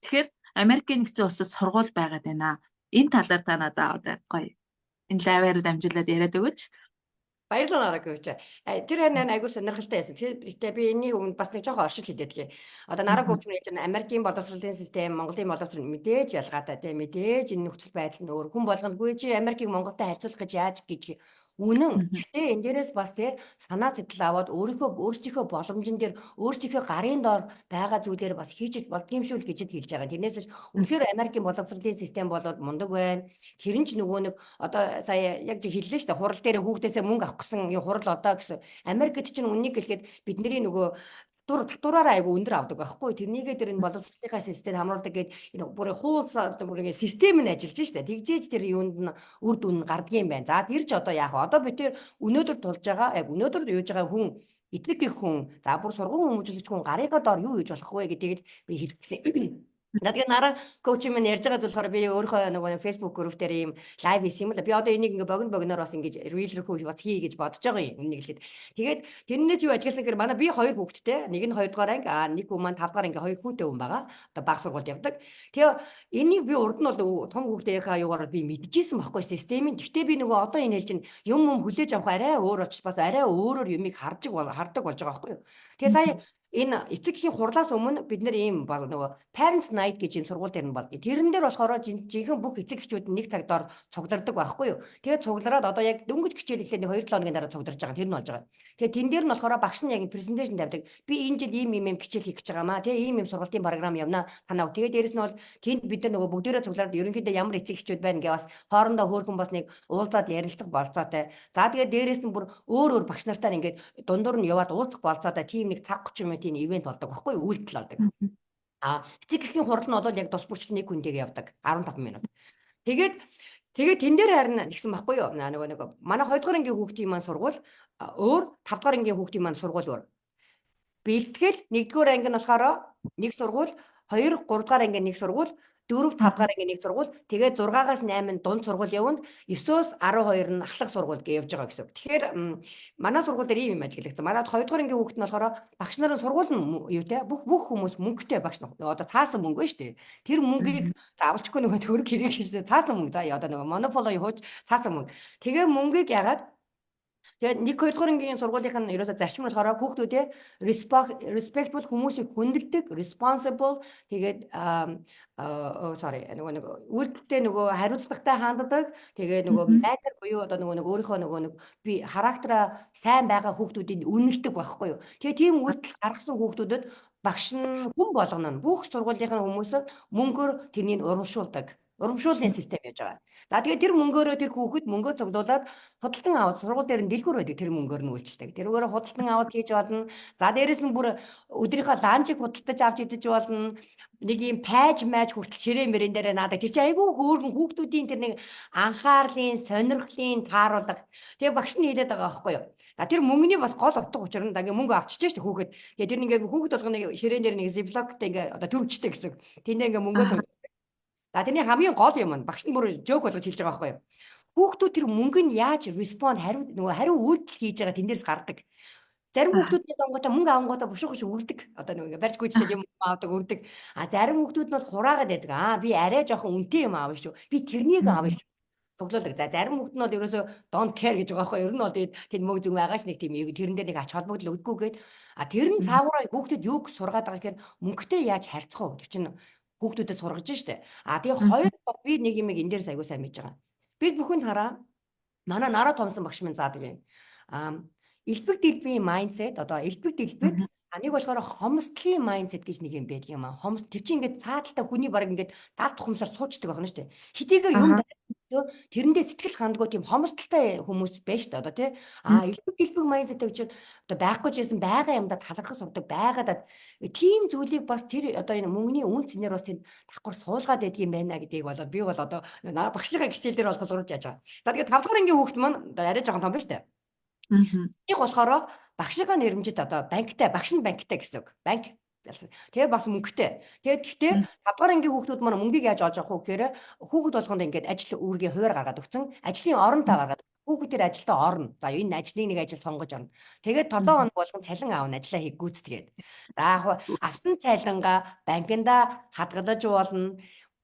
Тэгэхээр Америкийн нэгдсэн улсад сургууль байгаад байна. Энэ талаар та надад одоо гоё энэ лайваар дамжуулаад яриад өгөөч. Баярлалаа Нараг. Тэр харин айгуу сонирхолтой байсан. Тэгэхээр би энэний өмнө бас нэг жоохон оршил хийгээд гээ. Одоо Нараг өвч нь Америкийн боловсролын систем, Монголын боловсрол мэдээж ялгаатай тийм мэдээж энэ нөхцөл байдал нь өөр. Хүн болгондгүй чи Америкийг Монголтой харьцуулах гэж яаж гэж үнэн. Гэхдээ энэ дээрээс бас санаа зэтэл аваад өөрсдийнхөө боломжн дээр өөрсдийнхөө гарын доор байгаа зүйлээр бас хийж болдгийм шүү л гэж хэлж байгаа. Тэрнээс үнэхээр Америкийн боловсролын систем бол мундаг байна. Тэр нь ч нөгөө нэг одоо сая яг хэллээ шүү дээ. Хурал дээр хүүхдээсээ мөнгө авах гэсэн хурал одоо гэсэн. Америкт чинь үннийг хэлэхэд бидний нөгөө татвараараа айгу өндөр авдаг байхгүй. Тэрнийгээ тэр энэ боловсролынхаа системд хамруулдаг гээд энэ бүр хуулс бүр ингэ систем нь ажиллаж штэ. Тэгжээж тэр юунд нь үр дүн гардгийн байна. За тэр ч одоо яах вэ? Одоо бид тэр өнөөдөр тулж байгаа яг өнөөдөр юуж байгаа хүн эдгэх их хүн за бүр сургууль хүмүүжүүлэгч хүн гарыгаа доор юу хийж болох вэ гэдгийг би хэлэх гэсэн. Тэгээ нараа коуч минь ярьж байгаа зүйл болохоор би өөрийнхөө нөгөө Facebook group дээр ийм лайв хийсэн юм л да. Би одоо энийг ингээ богиноор бас ингэж reel рүү бас хий гэж бодож байгаа юм нэг хэлэхэд. Тэгээд тэрнээс юу ажигласан гэхээр манай би 2 хүүхэдтэй, нэг нь 2 дугаар анги, нэг хүн маань 5 дугаар анги 2 хүүтэй хүн байгаа. Одоо баг сургуульд явдаг. Тэгээ энийг би урд нь бол том хүүхдийнхаа юугаар би мэдчихсэн байхгүй системийн. Гэхдээ би нөгөө одоо энэ хэлж юм хүлээж авах арай өөр очиж бас арай өөрөөр юмыг хардаг болж байгаа байхгүй юу. Тэгээ сая энэ эцэг эхийн хурлаас өмнө бид нэр ийм баг нөгөө parents night гэж юм сургууль дээр нь бол тэрэн дээр болохоор жинхэнэ бүх эцэг эхчүүд нэг цаг доор цугладаг байхгүй юу. Тэгээд цуглараад одоо яг дөнгөж хичээл эхлэх 2-7 хоногийн дараа цугдарж байгаа тэр нь болж байгаа. Тэгээд тэн дээр нь болохоор багш нь яг презентацийн тавьдаг. Би энэ жил ийм хичээл хийх гэж байгаамаа. Тэгээ ийм сургалтын програм явна танаа. Тэгээд дээрэс нь бол тэнд бид нар нөгөө бүгдээрээ цуглараад ерөнхийдөө ямар эцэг эхчүүд байна гээ бас хоорондоо хөөрхөн бас нэг уулзаад ярилцах болцоотой. За тэгээд дээрэс нь бүр өөр багш нартай ингээд дундуур нь яваад уулзах болцоотой тийм нэг цаг 30 минутын ивент болдог байхгүй юу? Үйлдэл болдог. Эцэг эхийн хурал нь бол яг тус бүрчлэн нэг хүнтэйгээ явдаг 15 минут. Тэгээд тэн дээр харин тэгсэн байхгүй юу? Нөгөө манай 2 дугаар ангийн хүүхдийн маань сургууль өөр 5 дугаар ангийн хүүхдийн маань сургууль өөр. Бэлтгэл 1 дугаар анги нь болохоор нэг сургууль, 2 3 дугаар анги нэг сургууль, 4 5 дугаар анги нэг сургууль, тэгээд 6-аас 8 дунд сургууль явна, 9-өөс 12 нь ахлах сургууль гэж явж байгаа гэсэн. Тэгэхээр манай сургууль дээр ийм юм ажиглагдсан. Манайд 2 дугаар ангийн хүүхэд нь болохоор багш нарын сургууль нь юу те бүх хүмүүс мөнгөтэй багш нар. Одоо цаасан мөнгө шүү дээ. Тэр мөнгийг заавалчгүй нөгөө төгрөг хэрэг хийж цаасан мөнгө. За одоо нөгөө монополи хууч цаасан мөнгө. Тэгээ мөнгийг ягаад тэгээд 1 2 дугаар ангийн сургуулийнх нь ерөөсө зарчим болохоор хүүхдүүдээ respectful хүмүүсийг хүндэлдэг, responsible тэгээд нөгөө үйлдэлтэй нөгөө хариуцлагатай ханддаг. Тэгээ нөгөө манер буюу одоо нөгөө өөрийнхөө би характераа сайн байгаа хүүхдүүдийг үнэлдэг байхгүй юу. Тэгээ тийм үйлдэл гаргасан хүүхдүүдэд багш нь хүн болгоно нь бүх сургуулийн хүмүүс мөнгөөр тэрнийг урамшуулдаг. Урамшууллын систем яаж байгаа. За тэгээд тэр мөнгөөрөө тэр хүүхэд мөнгөө цуглуулад худалдан аваад сургууль дээр нь дэлгүүр байдаг тэр мөнгөөр нь үйлчилдэг. Тэргөөрөө худалдан аваад хийж болно. За дээрэс нь бүр өдрийнхөө ланчийг худалдаж авч идэж болно. Нэг юм пайж хүртэл ширээ мөрөн дээр наадаг. Тэр чинь айгүй хөөргөн хүүхдүүдийн тэр нэг анхаарлын, сонирхлын тааруулга. Тэгээ багш нь хэлээд байгаа байхгүй юу. За тэр мөнгөний бас гол утга учир нь ингээ мөнгө авчиж штэ хүүхэд. Тэгээ тэр ингээ хүүхэд болгоно ширээн дээр нэг зиплоктэй ингээ одоо төрөвчтэй гэсэн. Тэндээ ингээ мөнгөө за тэрний хамгийн гол юм нь багш нь бүр жоок болгож хэлж байгаа байхгүй юу. Хүүхдүүд тэр мөнгөнд яаж респонд хариу үйлдэл хийж байгаа тэндээс гардаг. Зарим хүүхдүүд донготой мөнгө авангуудаа бушуух үрдэг. Одоо нэг барьж гүйчээд юм авдаг үрдэг. Зарим хүүхдүүд нь бол хураагаад байдаг. Би арай жоохон үнэтэй юм аавна шүү. Би тэрнийг аавна шүү. Цуглуулдаг. За зарим хүүхд нь бол ерөөсөө don't care гэж байгаа байхгүй юу. Ер нь бол тэнд мөнгө зүг байгаач нэг тийм тэрэн дээр нэг ач холбогдол өгдөггүйгээд тэр нь цаагаараа хүүхдүүд юуг сургаад байгаа гэхээр мөнгөтэй яаж харьцах вэ? Тэр чинь хүүхдүүдэд сургаж штэ. Тэгээ хоёр би нэг юм энэ дээрс аягүй сайн мэдж байгаа. Бид бүхэнд хараа манай нараа томсон багш минь заадаг юм. Элбэг дэлбийн майндсет одоо элбэг дэлбэг нэг болохоор хомсдлын майндсет гэж нэг юм байдаг юм аа. Тэр чинь ингээд цааталтай хүний баг ингээд далд хумсаар суучдаг байна штэ. Хэдийгээр юм тэрэндээ сэтгэл хандгуу тийм хомсдолтой хүмүүс байж та одоо тий элбэг майндсет гэж одоо байхгүй жисэн байгаа юмдаа талархах сурдаг байгаадаа тийм зүйлийг бас тэр одоо энэ мөнгөний үн цэнээр бас тэнд давхар суулгаад байдаг юм байна гэдгийг болоод би бол одоо багшийнхаа хичээл дээр бол тулгуурлаж яаж байгаа. За тэгээд 5 дахь ангийн хүүхэд маань арай жоохон том байна штэ. Их болохоор багшийнхаа нэрмжид одоо банктай багш нь банктай гэсэн үг. Банк тэгээ бас мөнгөтэй. Тэгээд гэхдээ 5 дугаар ангийн хүүхдүүд маань мөнгийг яаж олж авах вэ гэхээр хүүхэд болгонд ингээд ажил үүргээ хуваар гаргаад өгсөн. Ажлын оронтой гаргаад хүүхэд тэр ажилдаа орно. За энэ ажлын нэг ажил сонгож орно. Тэгээд 7 хоног болгон цалин аавна ажиллаа хийх гүйцэтгээд. За яг авсан цалингаа банкнда хадгалж болно.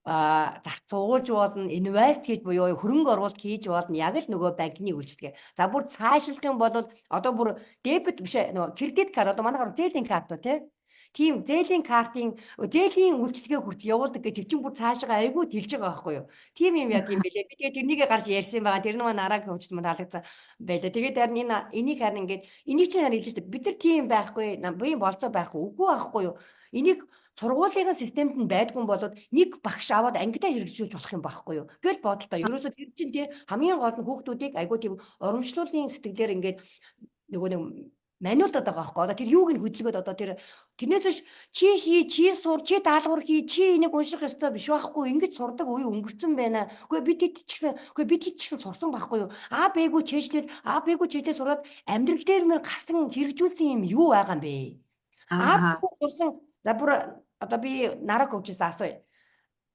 Зарц суулж болно, инвест хийж буюу хөрөнгө оруулалт хийж болно. Яг л нөгөө банкны үйлчлэгээ. За бүр цаашлах юм бол одоо бүр дебет биш нөгөө кредит карт одоо манайхаар зээлийн карт тий. Тийм зээлийн картын зээлийн үйлчлэгээ хүртэл явуулдаг гэх тэр чинь бүр цаашаа айгүй тэлж байгаа байхгүй юу. Тийм юм яг юм бэлээ. Би тэгээ тэрнийгээ гарч ярьсан байгаа. Тэр нь маань араа хөвчт мань таалагдсан байлаа. Тэгээд харин энийг харин ингээд энийг чинь харин хэлж штэ бид нар тийм байхгүй, буян болцоо байхгүй, үгүй байхгүй юу. Энийг сургуулийн системд нь байдгүй болоод нэг багш аваад ангидаа хэрэгжүүлж болох юм байхгүй юу. Гэл бодолтой. Ерөөсө тэр чинь тий хамгийн гол нь хүүхдүүдийг айгүй тийм урамшлуулын сэтгэлээр ингээд нөгөө нэг маниулдаад байгаа байхгүй. Одоо тэр юуг нь хөдөлгөөд одоо тэрнээс биш чи сур, чи даалгавар хий, чи энийг унших ёстой биш байхгүй. Ингэж сурдаг үе өнгөрцөн байна. Үгүй бид ч гэсэн сурсан байхгүй юу. Бэгүү чэжлээд сураад амьдрал дээр мөр гарсан хэрэгжүүлсэн юм юу байгаа юм бэ? Сурсан за бүр Одоо би нараг хөгжөөс асууя.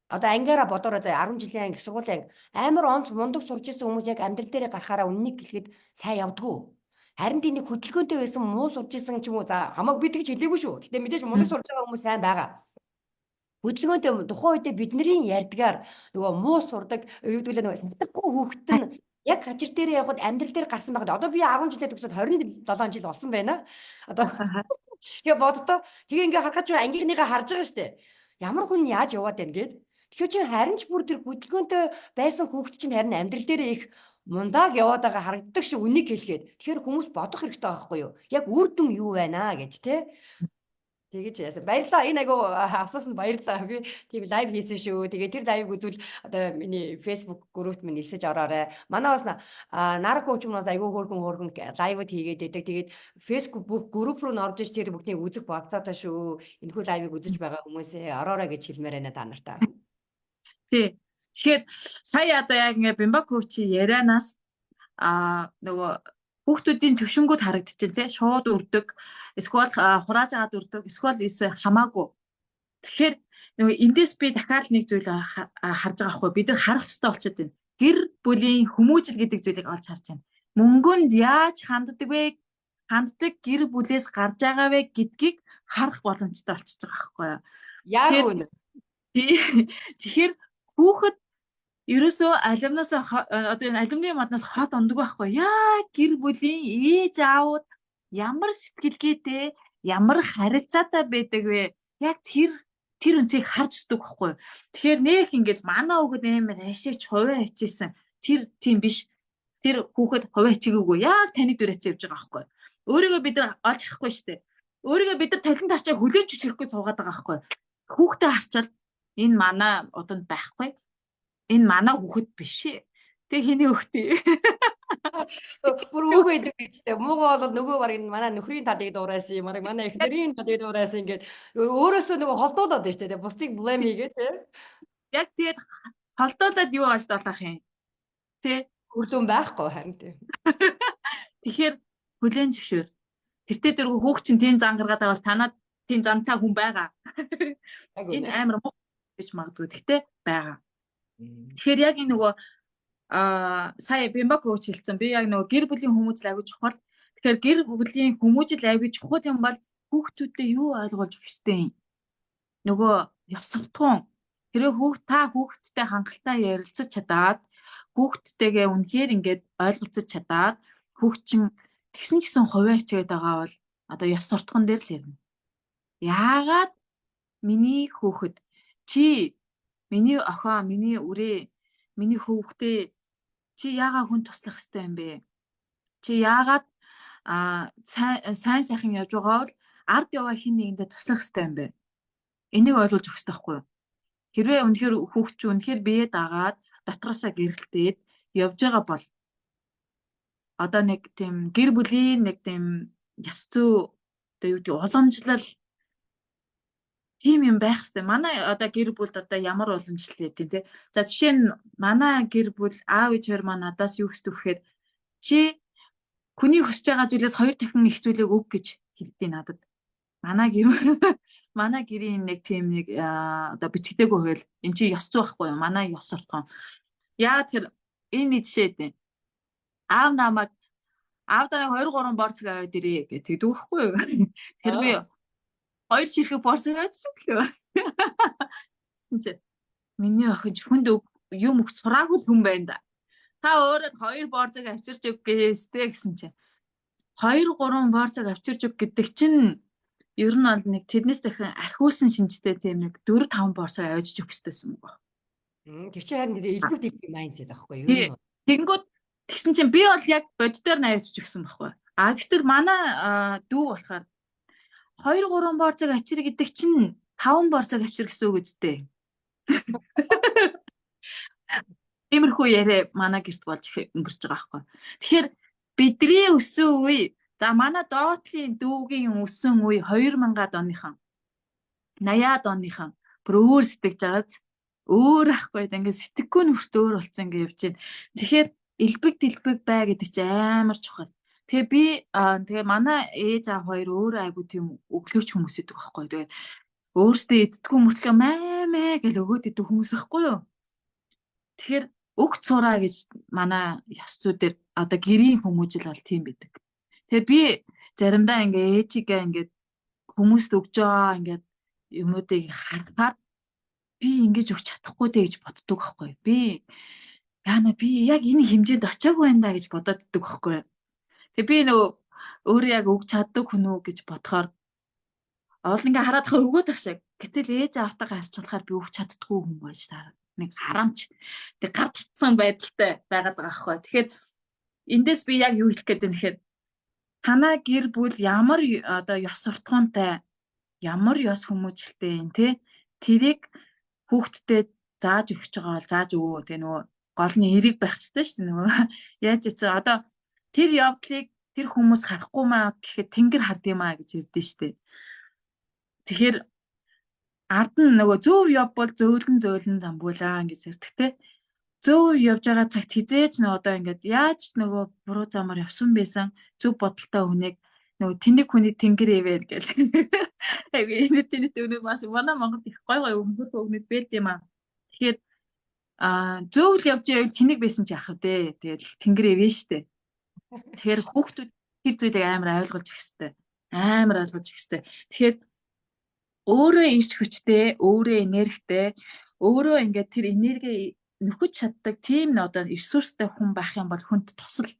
Одоо ангиараа бодороо заа 10 жилийн анги сургуулийн анги амар онц мундаг сурч ирсэн хүмүүс яг амьдрал дээр гарахаараа үннийг хэлэхэд сайн явдггүй. Харин тийм нэг хөдөлгөөнтэй байсан муу сурч ирсэн ч юм уу за хамаагүй би тэгж хэлээгүй шүү. Гэтэ мэдээж мундаг сурж байгаа хүмүүс сайн байгаа. Хөдөлгөөнтэй тухайн үедээ бидний ярьдгаар нөгөө муу сурдаг юудгэлээ нөгөө сэтгэхгүй хүүхэд нь яг хажир дээр явхад амьдрал дээр гарсан байгаад одоо би 10 жилээ төгсөд 27 жил болсон байна. Одоо тэгээ боддоо тэгээ ингээ харахад ч ангийнхныгаа харж байгаа штэ. Ямар хүн яаж яваад байна гээд. Тэгэхээр чи харин ч бүр тэр хөдөлгөөнтэй байсан хүүхэд чинь харин амьдрал дээр их мундаг яваад байгаа харагддаг шиг үнийг хэлгээд. Тэгэхээр хүмүүс бодох хэрэгтэй байгаа байхгүй юу? Яг үр дүн юу байна гэж те. Тэгэж яасан. Баярлалаа. Энэ айгу асуусан баярлалаа. Би тийм лайв хийсэн шүү. Тэгээ тэр лайвыг үзвэл одоо миний Facebook группт минь нэлсэж ороорой. Манай бас нарко ч юм уу айгу хөөргөн лайвд хийгээд байдаг. Тэгээд Facebook групп руу н орж иж тэр бүхний үзэх болцоотой шүү. Энэхүү лайвыг үзэж байгаа хүмүүсээ ороорой гэж хэлмээр байна та нартаа. Тий. Тэгэхээр сая одоо яг ингээ Бимба коучи ярианаас нөгөө хүүхдүүдийн төвшингүүд харагдчихэв те шууд үрдэг эсвэл хурааж агаад үрдэг эсвэл хамаагүй. Тэгэхээр нөгөө эндээс би дахиад нэг зүйл харж байгаа хгүй бид нар харах хэрэгтэй болчиход байна. Гэр бүлийн хүмүүжил гэдэг зүйлийг олж харж байна. Мөнгөнд яаж ханддаг вэ? Ханддаг гэр бүлээс гарч байгаа вэ гэдгийг харах боломжтой болчихж байгаа хгүй юу? Яг үнэ. Тэгэхээр хүүхэд ерөөсөө алимны модноос хот ондог байхгүй. Яа гэр бүлийн ээж аауд ямар сэтгэлгээтэй, ямар харилцаатай байдаг вэ? Яг тэр үнцийг харж үздэг байхгүй. Тэгэхээр нэх ингээд манай хүүхэд амар ашигч хувиа хичээсэн. Тэр тийм биш. Тэр хүүхэд хувиа хичээгүйгүй. Яг таны дүрээч явж байгаа байхгүй. Өөрийгөө бид нар олж харахгүй шүү дээ. Өөрийгөө бид нар талент харчаа хүлээмж хийхгүй суугаад байгаа байхгүй. Хүүхдээ харчаал энэ манай одонд байхгүй. Энэ манай хүүхэд биш ээ. Тэг хиний хүүхдээ. Бүр үгүй гэдэг үстэй. Муугаа болоод нөгөө баг энэ манай нөхрийн талыг дуурайсан юм. Манай эхнэрийн талыг дуурайсан ингээд өөрөөсөө нөгөө холдуулаад байна шүү дээ. Бусдыг блэм хийгээ те. Яг тэгээд холдуулаад юу ааш долоох юм. Тэ Үрдүн байхгүй харин тийм. Тэгэхээр хүлэн зөвшөөр. Тэртээ дөрөв хүүхд чинь тийм зан гаргаад байгаа бол танад тийм зантай хүн байгаа. Энэ амар муу гэж магадгүй. Гэтэ байгаа. Тэгэхээр яг энэ нөгөө сая Бимба коуч хэлсэн. Би яг нөгөө гэр бүлийн хүмүүжил аягүй чухал. Тэгэхээр гэр бүлийн хүмүүжил аягүй чухал юм бол хүүхдүүдтэй юу ойлгуулж өгөх ёстой юм. Нөгөө ёс суртахуун. Тэрээ хүүхдтэй хангалттай ярилцаж чадаад хүүхдтэйгээ үнэхээр ингээд ойлголцож чадаад хүүхд чинь тэгсэн ч гэсэн хувиа хичээд байгаа бол одоо ёс суртахуун дээр л ярина. Яагаад миний хүүхэд чи миний охин, миний үрээ, миний хүүхдээ чи яагаад хүн туслах хэрэгтэй юм бэ? Чи яагаад сайн сайхан явж байгаа бол ард яваа хин нэгэндээ туслах хэрэгтэй юм бэ? Энийг ойлгуулж өгөх хэрэгтэй байхгүй юу? Хэрвээ үнэхээр хүүхд чи үнэхээр бие дагаад дотроосоо гэрэлтээд явж байгаа бол одоо нэг тийм гэр бүлийн нэг тийм ёс зүй одоо юу гэдэг уламжлал тийм юм байх хэрэгтэй. Манай одоо гэр бүлд одоо ямар уламжлал гэдэг те. За жишээ нь манай гэр бүл аав ээж хоёр маань надаас юу хүсдэг гэхээр чи хүний хүсэж байгаа зүйлээс 2 дахин их зүйлийг өг гэж хэлдэг надад. Манай гэрийн нэг тийм нэг одоо бичгдээгүй хууль эн чинь ёс зүй байхгүй юу? Манай ёс суртахуун. Яа тэр энэ жишээ дээ. Аав намайг аавдаа 2 3 борцог аваад ирээ гэдэг дүүхгүй юу? Тэр би 2 ширхэг борцог аваач өглөө. Чи миний охин хүнд юм өгч сураагүй хүн байна да. Та өөрөө 2 борцог авчирч өг гээстэй гэсэн чи. 2 3 борцог авчирч өг гэдэг чинь ер нь бол нэг тэрнээс дахин ахиулсан шинжтэй тийм нэг 4 5 борцог аваачиж өгөх хэрэгтэйсэн юм байна. Тэр чинь харин илүү дэвгүй майндсет байхгүй юу? Тэгэнгүүт тэгсэн чинь би бол яг боддоор навьячиж өгсөн байхгүй. Гэтэл манай дүү болохоор 2 3 борцог авчир гэдэг чинь 5 борцог авчир гэсэн үг үстэй. Иймэрхүү яриа манай гэрт болж өнгөрч байгаа байхгүй. Тэгэхээр бидний өссөн үе за манай доотлын дүүгийн өссөн үе 2000-аад оныхан 80-аад оныхан бүр өөр сэтгэж байгааз өөр ахгүй ингээд сэтгэхгүй нүрт өөр болсон ингээд явж байна. Тэгэхээр элбэг дэлбэг бай гэдэг чинь амар чухал. Тэгээ би тэгээ манай ээж аав хоёр өөрөө айгу тийм өглөөч хүмүүс идэг байхгүй. Тэгээ өөрсдөө иддгүү мөртлөө маа гэж өгөөд идэх хүмүүс ахгүй юу? Тэгэхээр өгч сураа гэж манай ёс зүйдэр одоо гэрийн хүмүүжил бол тийм байдаг. Тэгээ би заримдаа ингээ ээжигээ ингээд хүмүүст өгж байгаа ингээд юмнуудыг харахаар би ингэж өгч чадахгүй дээ гэж боддог байхгүй. Би яг энэ хэмжээнд очиагүй байна да гэж бодоод иддэг байхгүй. Тэгээ би нөгөө өөрөө яг өгч чаддаг хүн үү гэж бодохоор оол ингээ хараад байгаа өгөөд ах шиг. Гэтэл ээж аавтайгаа харьцуулахаар би өгч чаддгүй хүн байж таа. Нэг харамч. Тэг гар татсан байдалтай байгаад байгаа байхгүй. Тэгэхээр эндээс би яг юу хэлэх гээд байна гэхээр танаа гэр бүл ямар одоо ёс суртахуунтай ямар ёс хүмүүжлтэй юм те тэрийг хүүхдтэд зааж өгч байгаа бол зааж өгөө те нөгөө гол нь эрэг байх хэрэгтэй шүү дээ нөгөө яаж ийцээ одоо тэр явдлыг тэр хүмүүс харахгүй маа гэхэд тэнгэр хардимаа гэж ярьдэн шүү дээ. Тэгэхээр ард нь нөгөө зөв явбал зөөлөн замбуулаа гэж ярьдаг те. Зөв явж байгаа цагт хизээч нөө одоо ингээд яаж нөгөө буруу замаар явсан байсан зөв бодолтой хүнийг нөгөө тэнэг хүний тэнгэр ивэ гэл. Энэ тэнэг өнөө бас манай Монгол их гой өнгөр өгнөд байд юм аа. Тэгэхээр зөв л явж байвал тэнэг байсан ч яах вэ? Тэгэл тэнгэр ивэ штэ. Тэгэхээр хүүхдүүд тэр зүйлийг амар ойлгуулж их хэвээр. Амар ойлгуулж их хэвээр. Тэгэхээр өөрөө ирч хүчтэй, өөрөө энергитэй, өөрөө ингээд тэр энерги нөхөж чаддаг тийм н одоо ресурстай хүн байх юм бол хүнд тусал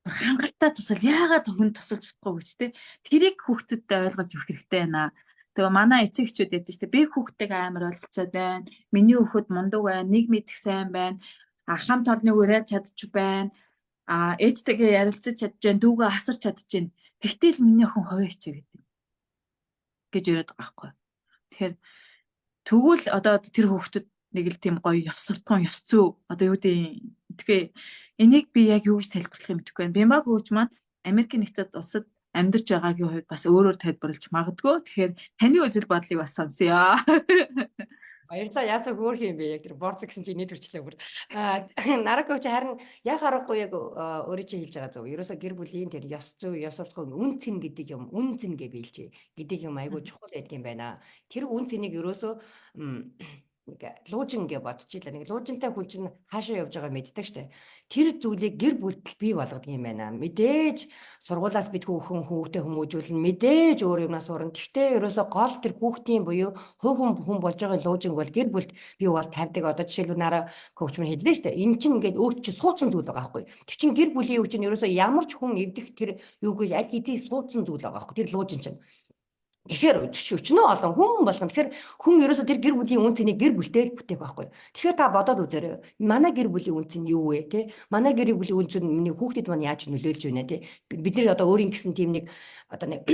хангалттай тусал яагаад хүнд тусалж чадахгүй гэж те тэрийг хүүхдүүдэд ойлгож өгөх хэрэгтэй байна. Тэгээ манай эцэг эхчүүд яддаг шүү дээ. Би хүүхдтэйгээ амар ойлголцоод байна. Миний хүүхэд мундаг байна, нэг мэдэх сайн байна. Хамт орныг ураад чадчих байна. Ээжтэйгээ ярилцаж чадж байна, дүүгээ асарч чадж байна. Тэгтэл миний охин хувийн хичээ гэдэг гэж яриад байгаа байхгүй. Тэгэхээр тэгвэл одоо тэр хүүхдүүд нэг л тийм гоё ёс суртахуун, ёс зүй одоо юу гэдэг тэгэхээр энийг би яг юу гэж тайлбарлахыг мэдэхгүй байна. Бямаг хөөч маань Америкийн нэгдсэн улсад амьдарч байгаагийн хувьд бас өөрөөр тайлбарлаж магадгүй. Тэгэхээр таны үзэл бодлыг бас сонсъё. Баярлалаа. Яасаа хөөх юм бэ? Яг тэр борц гэсэн чинь нийт хүрчлээ бүр. Нарако чи харин яг харахгүй яг өөрөө чи хэлж байгаа зөв. Ерөөсө гэр бүлийн тэр ёс зүй, ёс суртахуун үн цэн гэдэг юм, үн цэн гэж биелжээ. Гэдэг юм айгүй чухал байдаг юм байна. Тэр үн цэнийг ерөөсө нэг луужин гэж бодчихлаа. Нэг луужинтай хүн чинь хаашаа явж байгаа мэддэг штэ. Тэр зүйлийг гэр бүлтэл бий болгодог юм байна. Мэдээж сургуулаас бид хүүхдээ хүмүүжүүлнэ. Мэдээж өөр юмнаас уран. Гэхдээ ерөөсөө гол тэр хүүхдийн буюу хүн болж байгаа луужинг бол гэр бүлд бий бол тавьдаг. Одоо жишээлбэл нараа коуч мань хэллээ штэ. Энэ чинь ингээд өөрт чинь суудсан зүйл байгаа байхгүй. Тэр чинь гэр бүлийн үг чинь ерөөсөө ямар ч хүн эвдэх тэр юу гэж аль хэзээ суудсан зүйл байгаа байхгүй. Тэр луужин чинь. Тэгэхээр өчнөө олон хүн болгоно. Тэгэхээр хүн ерөөсөө тэр гэр бүлийн үн цэнийг гэр бүлтэй бүтээх байхгүй. Тэгэхээр та бодоод үзээрэй. Манай гэр бүлийн үн цэн юу вэ те? Манай гэр бүлийн үн цэн миний хүүхдэд маань яаж нөлөөлж байна те? Бид нэр одоо өөрийн гэсэн тийм нэг одоо нэг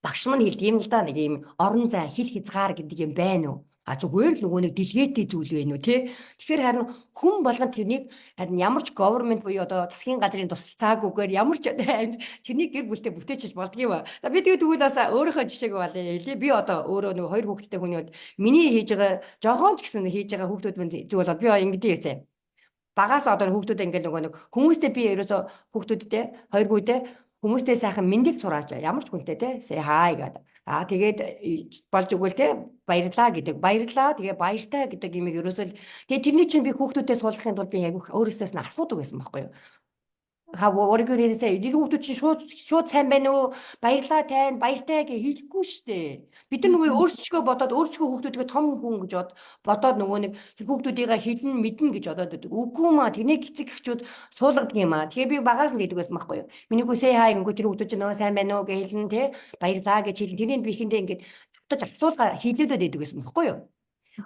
багш маань хэлдэг юм л да, нэг юм орон зай, хил хязгаар гэдэг юм байна уу? Зүгээр л нөгөө нэг дэлгээтэй зүйл байна уу те? Тэгэхээр харин хүн болгон тэрнийг харин ямар ч government буюу одоо засгийн газрын тусалцаагүйгээр ямар ч тэрнийг гэр бүлтэй бүтээчих болдгийм ба. За би тэгвэл бас өөрийнхөө жишээг хэлье. Би одоо өөрөө нөгөө хоёр хүүхэдтэй хүний хувьд миний хийж байгаа жоохон ч гэсэн хийж байгаа хүүхдүүд минь зүйл бол би ингэдэг ярьсан. Багаас одоо хүүхдүүд ингээд нөгөө нэг хүмүүстэй би ерөөсө хүүхдүүдтэй хоёр хүүтэй хүмүүстэй сайхан мэндийг сураач ямар ч хүнтэй те say hi гэдэг. Тэгээд болж өгвөл те баярлаа гэдэг. Баярлаа тэгээ баяртай гэдэг имийг ерөөсөө тэгээ тэрний чинь би хүүхдүүдэд суулгахын тулд би яг өөрөөсөөс нь асуудаг байсан байхгүй юу? Өөрийгөө нэрээсээ энэ хүүхдүүд чинь шууд сайн байна уу? Баярлаа тань, баяртай гэж хэлэхгүй шүү дээ. Бид нар нөгөө өөрсдөө бодоод өөрсдөө хүүхдүүдгээ том хүн гэж бодоод нөгөө нэг хүүхдүүдийгээ хэлнэ мэднэ гэж бодоод байдаг. Үгүй маа тэнийг эцэг эхчүүд суулгадаг юм аа. Тэгээ би багаас нь гэдэг байсан байхгүй юу? Минийгөө say hi гингүү тэр хүүхдүүд чинь нөгөө сайн байна уу гэж хэлнэ те. Баярлаа гэж хэлнэ. Тэрийг би ихэндээ ингээд татаж асуулга хийлээдээд байдаг байсан байхгүй юу?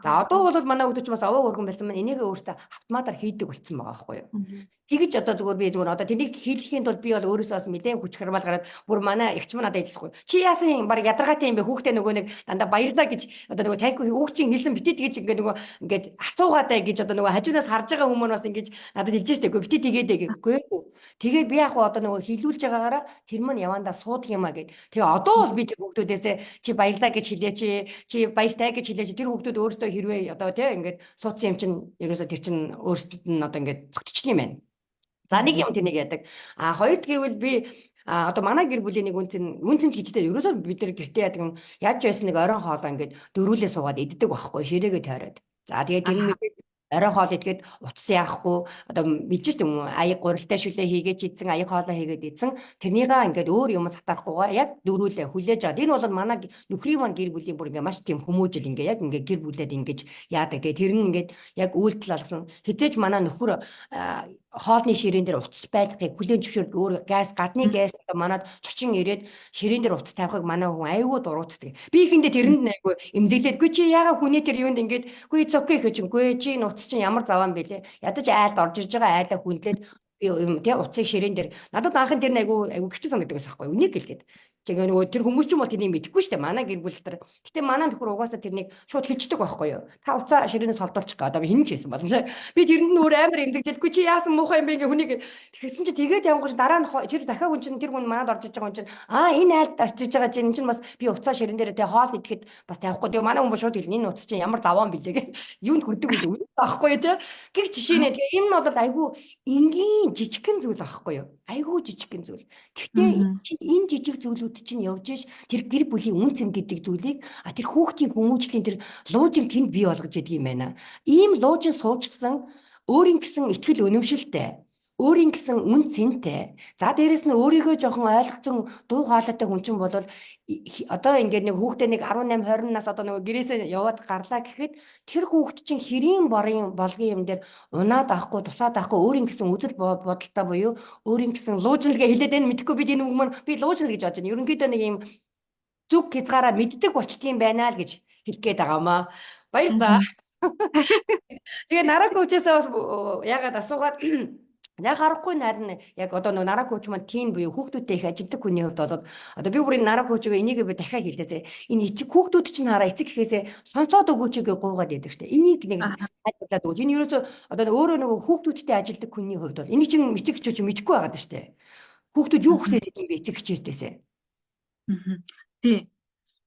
За одоо бол манай хүүхдүүд ч бас овоо өргөн болсон маань энийг өөртөө автоматар хийдэг болсон байгаа байхгүй юу? Тэгэж одоо зүгээр би зүгээр одоо тэнийг хийлгэхийн тулд би бол өөрөөсөө бас мэдээ хүч хэрмэл гараад бүр манай эгч маань одоо ээжсэхгүй. Чи яасан баг ядаргаатай юм бэ хүүхдээ нөгөө нэг дандаа баярлаа гэж одоо нөгөө тайгүй хүүхчийн хэлсэн битээ тэгэж ингээд асуугаатай гэж одоо нөгөө хажуунаас харж байгаа хүмүүс бас ингэж надад хэлж штэ үгүй битээ тэгээд гэхгүй. Тэгээ би яг одоо нөгөө хилүүлж байгаагаараа тэр мань явандаа суудаг юмаа гэд. Тэгээ одоо бол би тэр хүүхдүүдээс чи баярлаа гэж хэлээ чи баяртай гэж хэлээ чи тэр хүүхдүүд өөрсдөө хэрвээ одоо тий ингээд суудсан юм чинь ерөөсөө тэр чинь өөрсдөд нь одоо ингээд цогтчихлоо юм байна. За нэг юм тэнийг яадаг. Хоёр гэвэл би Одоо манай гэр бүлийн нэг үнцэн ч гэжтэй ерөөсөө бид нар гэртээ яадаг юм яаж байсан нэг оройн хоолоо ингээд дөрүүлээ суугаад иддэг байхгүй ширээгээ тойроод. За тэгээд тэр Аа. мэд оройн хоол идгээд утас яахгүй одоо мэдэж шүү дээ аяг гурилтай шүлээ хийгээд идсэн аяг хоолоо хийгээд идсэн тэрнийгаа ингээд өөр юм цатаарахгүйгаа яг дөрүүлээ хүлээж аваад энэ бол манай нөхрийн маань гэр бүлийн бүр ингээд маш тийм хүмүүжил ингээд яг ингээд гэр бүлээд ингээд яадаг. Тэгээд тэр нь ингээд яг үйлдэл алгасан хизээж манай нөхөр хоолны ширээн дээр утас байхыг хүлээн зөвшөөрдөг өөр газ гадны газ одоо манад чочин ирээд ширээн дээр утас тавихыг манай хүн аюу дурууддаг. Би ихэндээ тэрэнд айгу эмзэглээдгүй чи яага хүний тэр юунд ингээд гүй цокей гэж гүй чи утас чинь ямар заваан бэлээ ядаж айлд орж ирж байгаа айлаа хүндлээд би юм тий утсыг ширээн дээр надад анхан тэр айгу гिचүү санагддаг байсан байхгүй үнийг гэлгээд чигээ нөгөө тэр хүмүүс ч юм бол тэрнийг мэдэхгүй шүү дээ манай гэр бүл дотор. Гэтэ манай нөхөр угаасаа тэрнийг шууд хэлчихдэг байхгүй юу. Та уцаа ширээнээс холдуулчих гээ одоо би хинж байсан боломжтой. Би тэрэнд нь өөр амар эмзэгдэлгүй чи яасан муухай юм бэ ингээ хүнийг тэгсэн чи тэгээд явгаж дараа нь тэр дахиад хүн чинь тэр хүн манад орж иж байгаа хүн чинь энэ айлд очиж байгаа чинь энэ чинь бас би уцаа ширээн дээр тэ хоол идэхэд бас тавихгүй. Тэгээ манай хүн шууд хэлнэ энэ утас чинь ямар заваан бэлээ гэх юунд хүрдэг үү байхгүй юу те. Гэх жишээ нэ тэгээ энэ нь бол айгүй энгийн жижигхэн зүйл байхгүй юу. Айгүй жижигхэн зүйл. Гэхдээ энэ жижиг зүйлүүд чинь явж иш тэр гэр бүлийн үн цэн гэдэг зүйлийг тэр хүүхдийн хүмүүжлийн тэр луужиг тэнд бий болгож идэг юм байна. Ийм луужин суучсан өөрийн гэсэн ихтгэл өнөмшөлтэй, өөрийн гэсэн үн цэнтэй. За дээрэс нь өөрийгөө жоохон ойлгоцсон дуу хоолойтой хүн чинь бол одоо ингээд нэг хүүхдээ нэг 18 20 нас одоо нөгөө гэрээсээ яваад гарлаа гэхэд тэр хүүхд чинь хэрийн болгын юм дээр унаад авахгүй тусаад авахгүй өөрийн гэсэн үзэл бодолтой буюу өөрийн гэсэн луужнэлгээ хэлээд байна мэдэхгүй бид энэ үг маань би луужнэл гэж бодож байна. Ерөнхийдөө нэг юм зүг хязгаараа мэддэг болчтiin байна л гэж хэлэх гээд байгаамаа. Баярлалаа. Тэгээ нараа коучээс бас ягаад асуугаад яг харахгүй нарийн яг одоо нөгөө нараа коуч маань тийм буюу хүүхдүүдтэй их ажилтдаг хүний хувьд бол одоо би бүр энэ нараа коучгаа энийг би дахиад хэлээсэ энэ хүүхдүүд чинь хараа эцэг гэхээсээ сонсоод өгөөч гэж гуугаад байдаг штэ энийг нэг хайлуулад өгөөч энэ ерөөсөө одоо өөрөө нөгөө хүүхдүүдтэй ажилтдаг хүний хувьд бол энийг чинь эцэг гэж мэдэхгүй байгаад штэ хүүхдүүд юу хүсээд идэв бэ эцэг хичээдээсээ тий.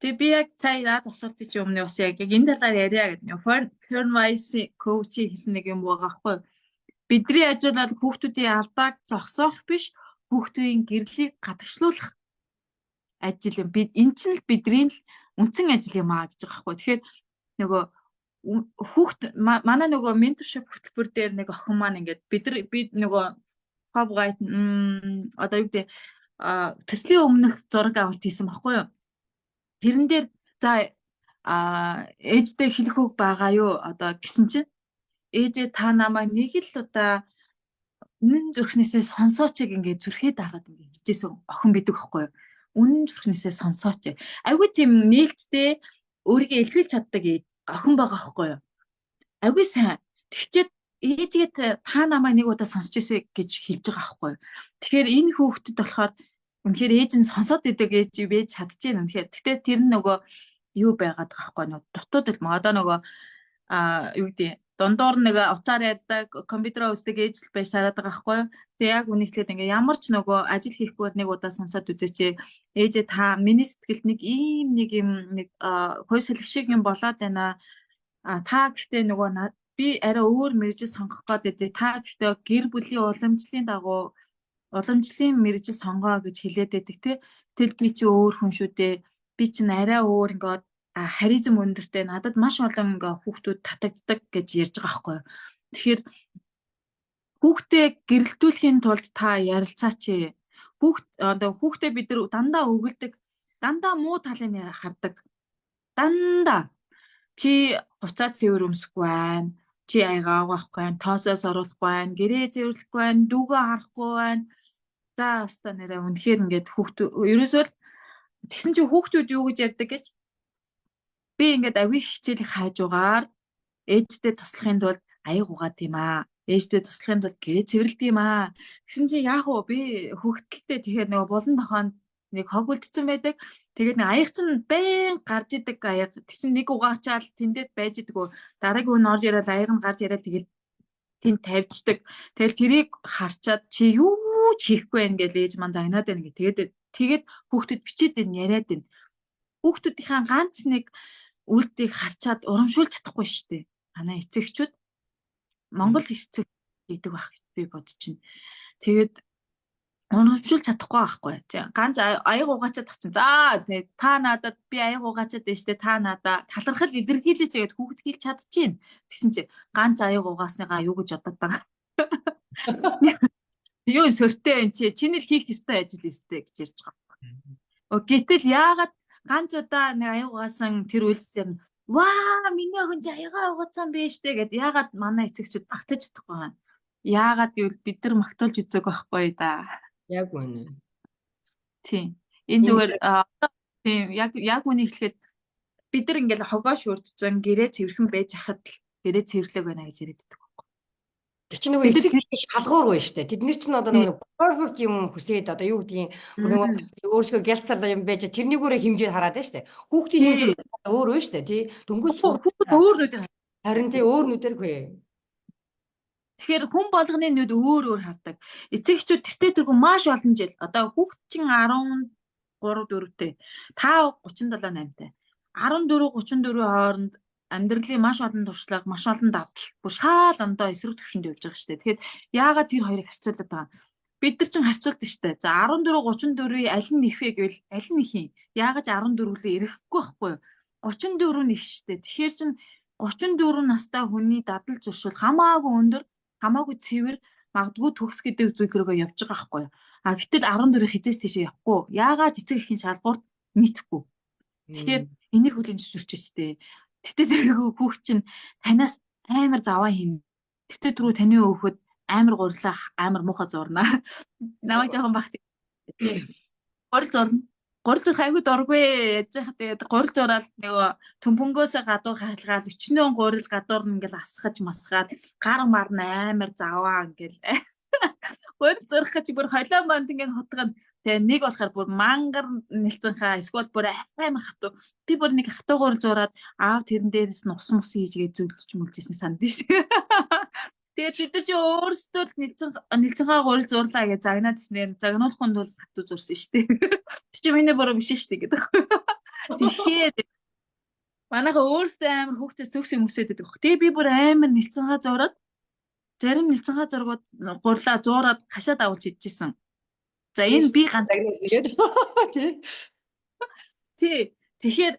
Тэгээ би яг цаа яад асуултын чинь өмнө бас яг энэ талаар яриа гэдэг нь Fernwise коучи хийсэн нэг юм байгаа байхгүй. Бидний ажил бол хүүхдүүдийн алдааг зогсоох биш, хүүхдийн гэрлийг гадагшлуулах ажил юм. Энэ чинь л бидний л үндсэн ажил юм аа гэж байгаа байхгүй. Тэгэхээр нөгөө манай нөгөө менторшип хөтөлбөр дээр нэг охин маань ингээд бид нөгөө Fabgate одоо юу гэдэг төслийн өмнөх зураг авалт хийсэн байхгүй юу? Тэрэн дээр за ээжтэй хэлэх үг байгаа юу одоо гэсэн чинь ээжээ та намайг нэг л удаа үнэн зүрхнээсээ сонсооч ингээд зүрхээ дагаад ингээд хэлжсэн охин бидэг байхгүй юу? Үнэн зүрхнээсээ сонсооч. Айгүй тийм нээлттэй өөрийгөө илэрхийлж чаддаг охин байгаа байхгүй юу? Айгүй сайн. Тэгчээд ээжгээ та намайг нэг удаа сонсч ирсэ гэж хэлж байгаа байхгүй юу? Тэгэхээр энэ хүүхдэд болохоор үнэхээр ээж нь сонсоод идэг ээж чадчихээн үнэхээр. Гэтэ тэр нь нөгөө юу байгаад байгаа байхгүй нөгөө дутууд л одоо нөгөө юу гэдэг дундуур нэг уцаар ярьдаг компьютер үздэг ээж л байж сараад байгаа байхгүй юу. Тэгээ яг үнэхээр ингээ ямар ч нөгөө ажил хийхгүйгээр нэг удаа сонсоод үзээч ээжээ та миний сэтгэлд нэг хой сэлэг шиг юм болоод байна. Та гэхдээ нөгөө би арай өөр мэржил сонгох гэдэг. Та гэхдээ гэр бүлийн уламжлалын дагуу уламжлалын мэржил сонгоо гэж хэлээд байдаг тий. Тэгэл би чи өөр хүн шүү дээ. Би чинь арай өөр ингээд харизм өндөртэй надад маш олон ингээ хүүхдүүд татагддаг гэж ярьж байгаа байхгүй юу. Тэгэхээр хүүхдээ гэрэлтүүлэхийн тулд та ярилцаач. Хүүхдээ бид нар дандаа өгөлдөг, дандаа муу талын хардаг. Дандаа чи хуцаа цэвэр өмсөхгүй байна. Чи аяга авахгүй байна, тоосоос оруулахгүй байна, гэрээ зэвэрлэхгүй байна, дүүгөө харахгүй байна. За хаста нэрээ үнэхээр ингээд хүүхдүүд ерөөсөө л тэгсэн чинь хүүхдүүд юу гэж ярьдаг гэж би ингээд авиг хичээлийг хайжуугаар ээжтэй туслахын тулд аяг угаад юм аа. Ээжтэй туслахын тулд гэрээ цэвэрлэдэг юм аа. Тэгсэн чинь яах вэ? Би хөвгтөлтэй тэгэхээр нөгөө булан тохоонд нэг хог үлдсэн байдаг. Тэгээд нэг аяг чинь байн гарч идэг аяг. Тэг чинь нэг угаачаал тэндэд байж идэггүй. Дараагийн хүн орж ирэл аяг нь гарч ирэл тэгэл тэнд тавьждаг. Тэгэл тэрийг харчаад чи юу ч хийхгүй байх гэж ээж маань загнаад байна гэ. Тэгээд хүүхдүүд бичээд байна яриад байна. Хүүхдүүдийн ганц нэг үйлдэлийг харчаад урамшуулж чадахгүй шүү дээ. Манай урамшуулж чадахгүй байхгүй. Ганц аяга угаачаад тах чинь. За та надад би аяга угаачаад байна штэ та надаа талархал илэрхийлээч гэгээд хүүхэд хэлж чадчихээн. Тэгсэн чи ганц аяга угаасныгаа юу гэж бодоод байгаа. Юу сөртэй энэ чиний л хийх ёстой ажил өстэй гэж ярьж байгаа. Гэтэл яагаад ганц удаа нэг аяга угаасан тэр үйлсээр ваа миний охин чи аяга угаасан биш штэ гэд яагаад манай эцэгчүүд магтаж чадахгүй байна. Яагаад гэвэл бид нар магтуулж үзег байхгүй да. Яг үнэ. Тийм. Энэ зүгээр тийм яг үнийг хэлэхэд бид нар ингээл хогоо шүрдсэн гэрээ цэвэрхэн байж хахад л гэрээ цэвэрлэг байна гэж яриад байдаг байхгүй. Тэр чинь нөгөө эцэг биш халгуур байна шүү дээ. Тэд нар чинь одоо нөгөө perfect юм хүсээд одоо юу гэдгийг нөгөө өөрсдөө гялцал юм байж тэрнийгээрээ хэмжээ хараад байна шүү дээ. Хүүхдийн хэмжээ өөр байна шүү дээ. Тий. Дөнгөж хүүхэд өөр нүдээр харин тий өөр нүдээр хөө. Тэгэхээр хүн болгоны нүд өөр өөр хардаг. Эцэгчүүд тэртээ тэргүй маш олон жил одоо хүүхэд чинь 13 4-тэй та 37 8-тай 14 34 хооронд амьдралын маш олон туршлага, маш олон дадал, бүр шаал ондоо эсрэг төвшөнд явж байгаа шүү дээ. Тэгэхээр яагаад тэр хоёрыг харьцуулаад байгаа? Бид нар чинь харьцуулдаг шүү дээ. За 14 34-ийн аль нь их вэ гэвэл аль нь их юм? Яагаад 14-өлөө ирэхгүй байхгүй юу? 34 нь их шүү дээ. Тэгэхээр чинь 34 настай хүний дадал зуршил хамаагүй өндөр, хамаагүй цэвэр, магадгүй төгс гэдэг зүйл рүүгээ явж байгаа байхгүй юу? А гэтэл 14 хизээс тийшээ явахгүй. Яагаад эцэг эхийн шалгуурт нийцэхгүй? Тэгэхээр энийг хүлээн зөвшөөрч дээ. Тэгтээ хүүхд чинь танаас амар заваа хийн. Тэгтээ түрүү таны өөхөд амар гурлаа, амар муухай зурнаа. Намайг жоохон багт. Гурил зурна. Гурил зурх айгүй дургүй яж хаа тэгээд гурил зураад нөгөө төмпөнгөөсөө гадуур харалгаал өчнөө гурил гадуур нь ингээл асгаж масгаад гар марна амар заваа ингээл. Гурил зурх гэж бүр холион банд ингээд хотгоно. Тэгээ нэг болохоор бүр мангар нэлцэнхаа эсвэл бүр амар хатуу. Би бүр нэг хатуу гурил зураад аав тэрэн дээрээс нь ус хийжгээ зөвлөж мүлжсэн санд ш. Тэгээд бид нар чи өөрсдөө л нэлцэнхаа гурил зурлаа гэж загнаад ирснээр загнуулахын тулд хатуу зурсан штэ. Чи миний буруу биш штэ гэдэг. Тэгэхээр манайха өөрсдөө амар хүүхдээс төгс юм өсөд байдаг. Тэгээ би бүр амар нэлцэнхаа зураад зарим нэлцэнхаа зургууд гурлаа зуураад хашаад авуулж идчихсэн. За энэ би ганц ирээд тий. Тэгэхээр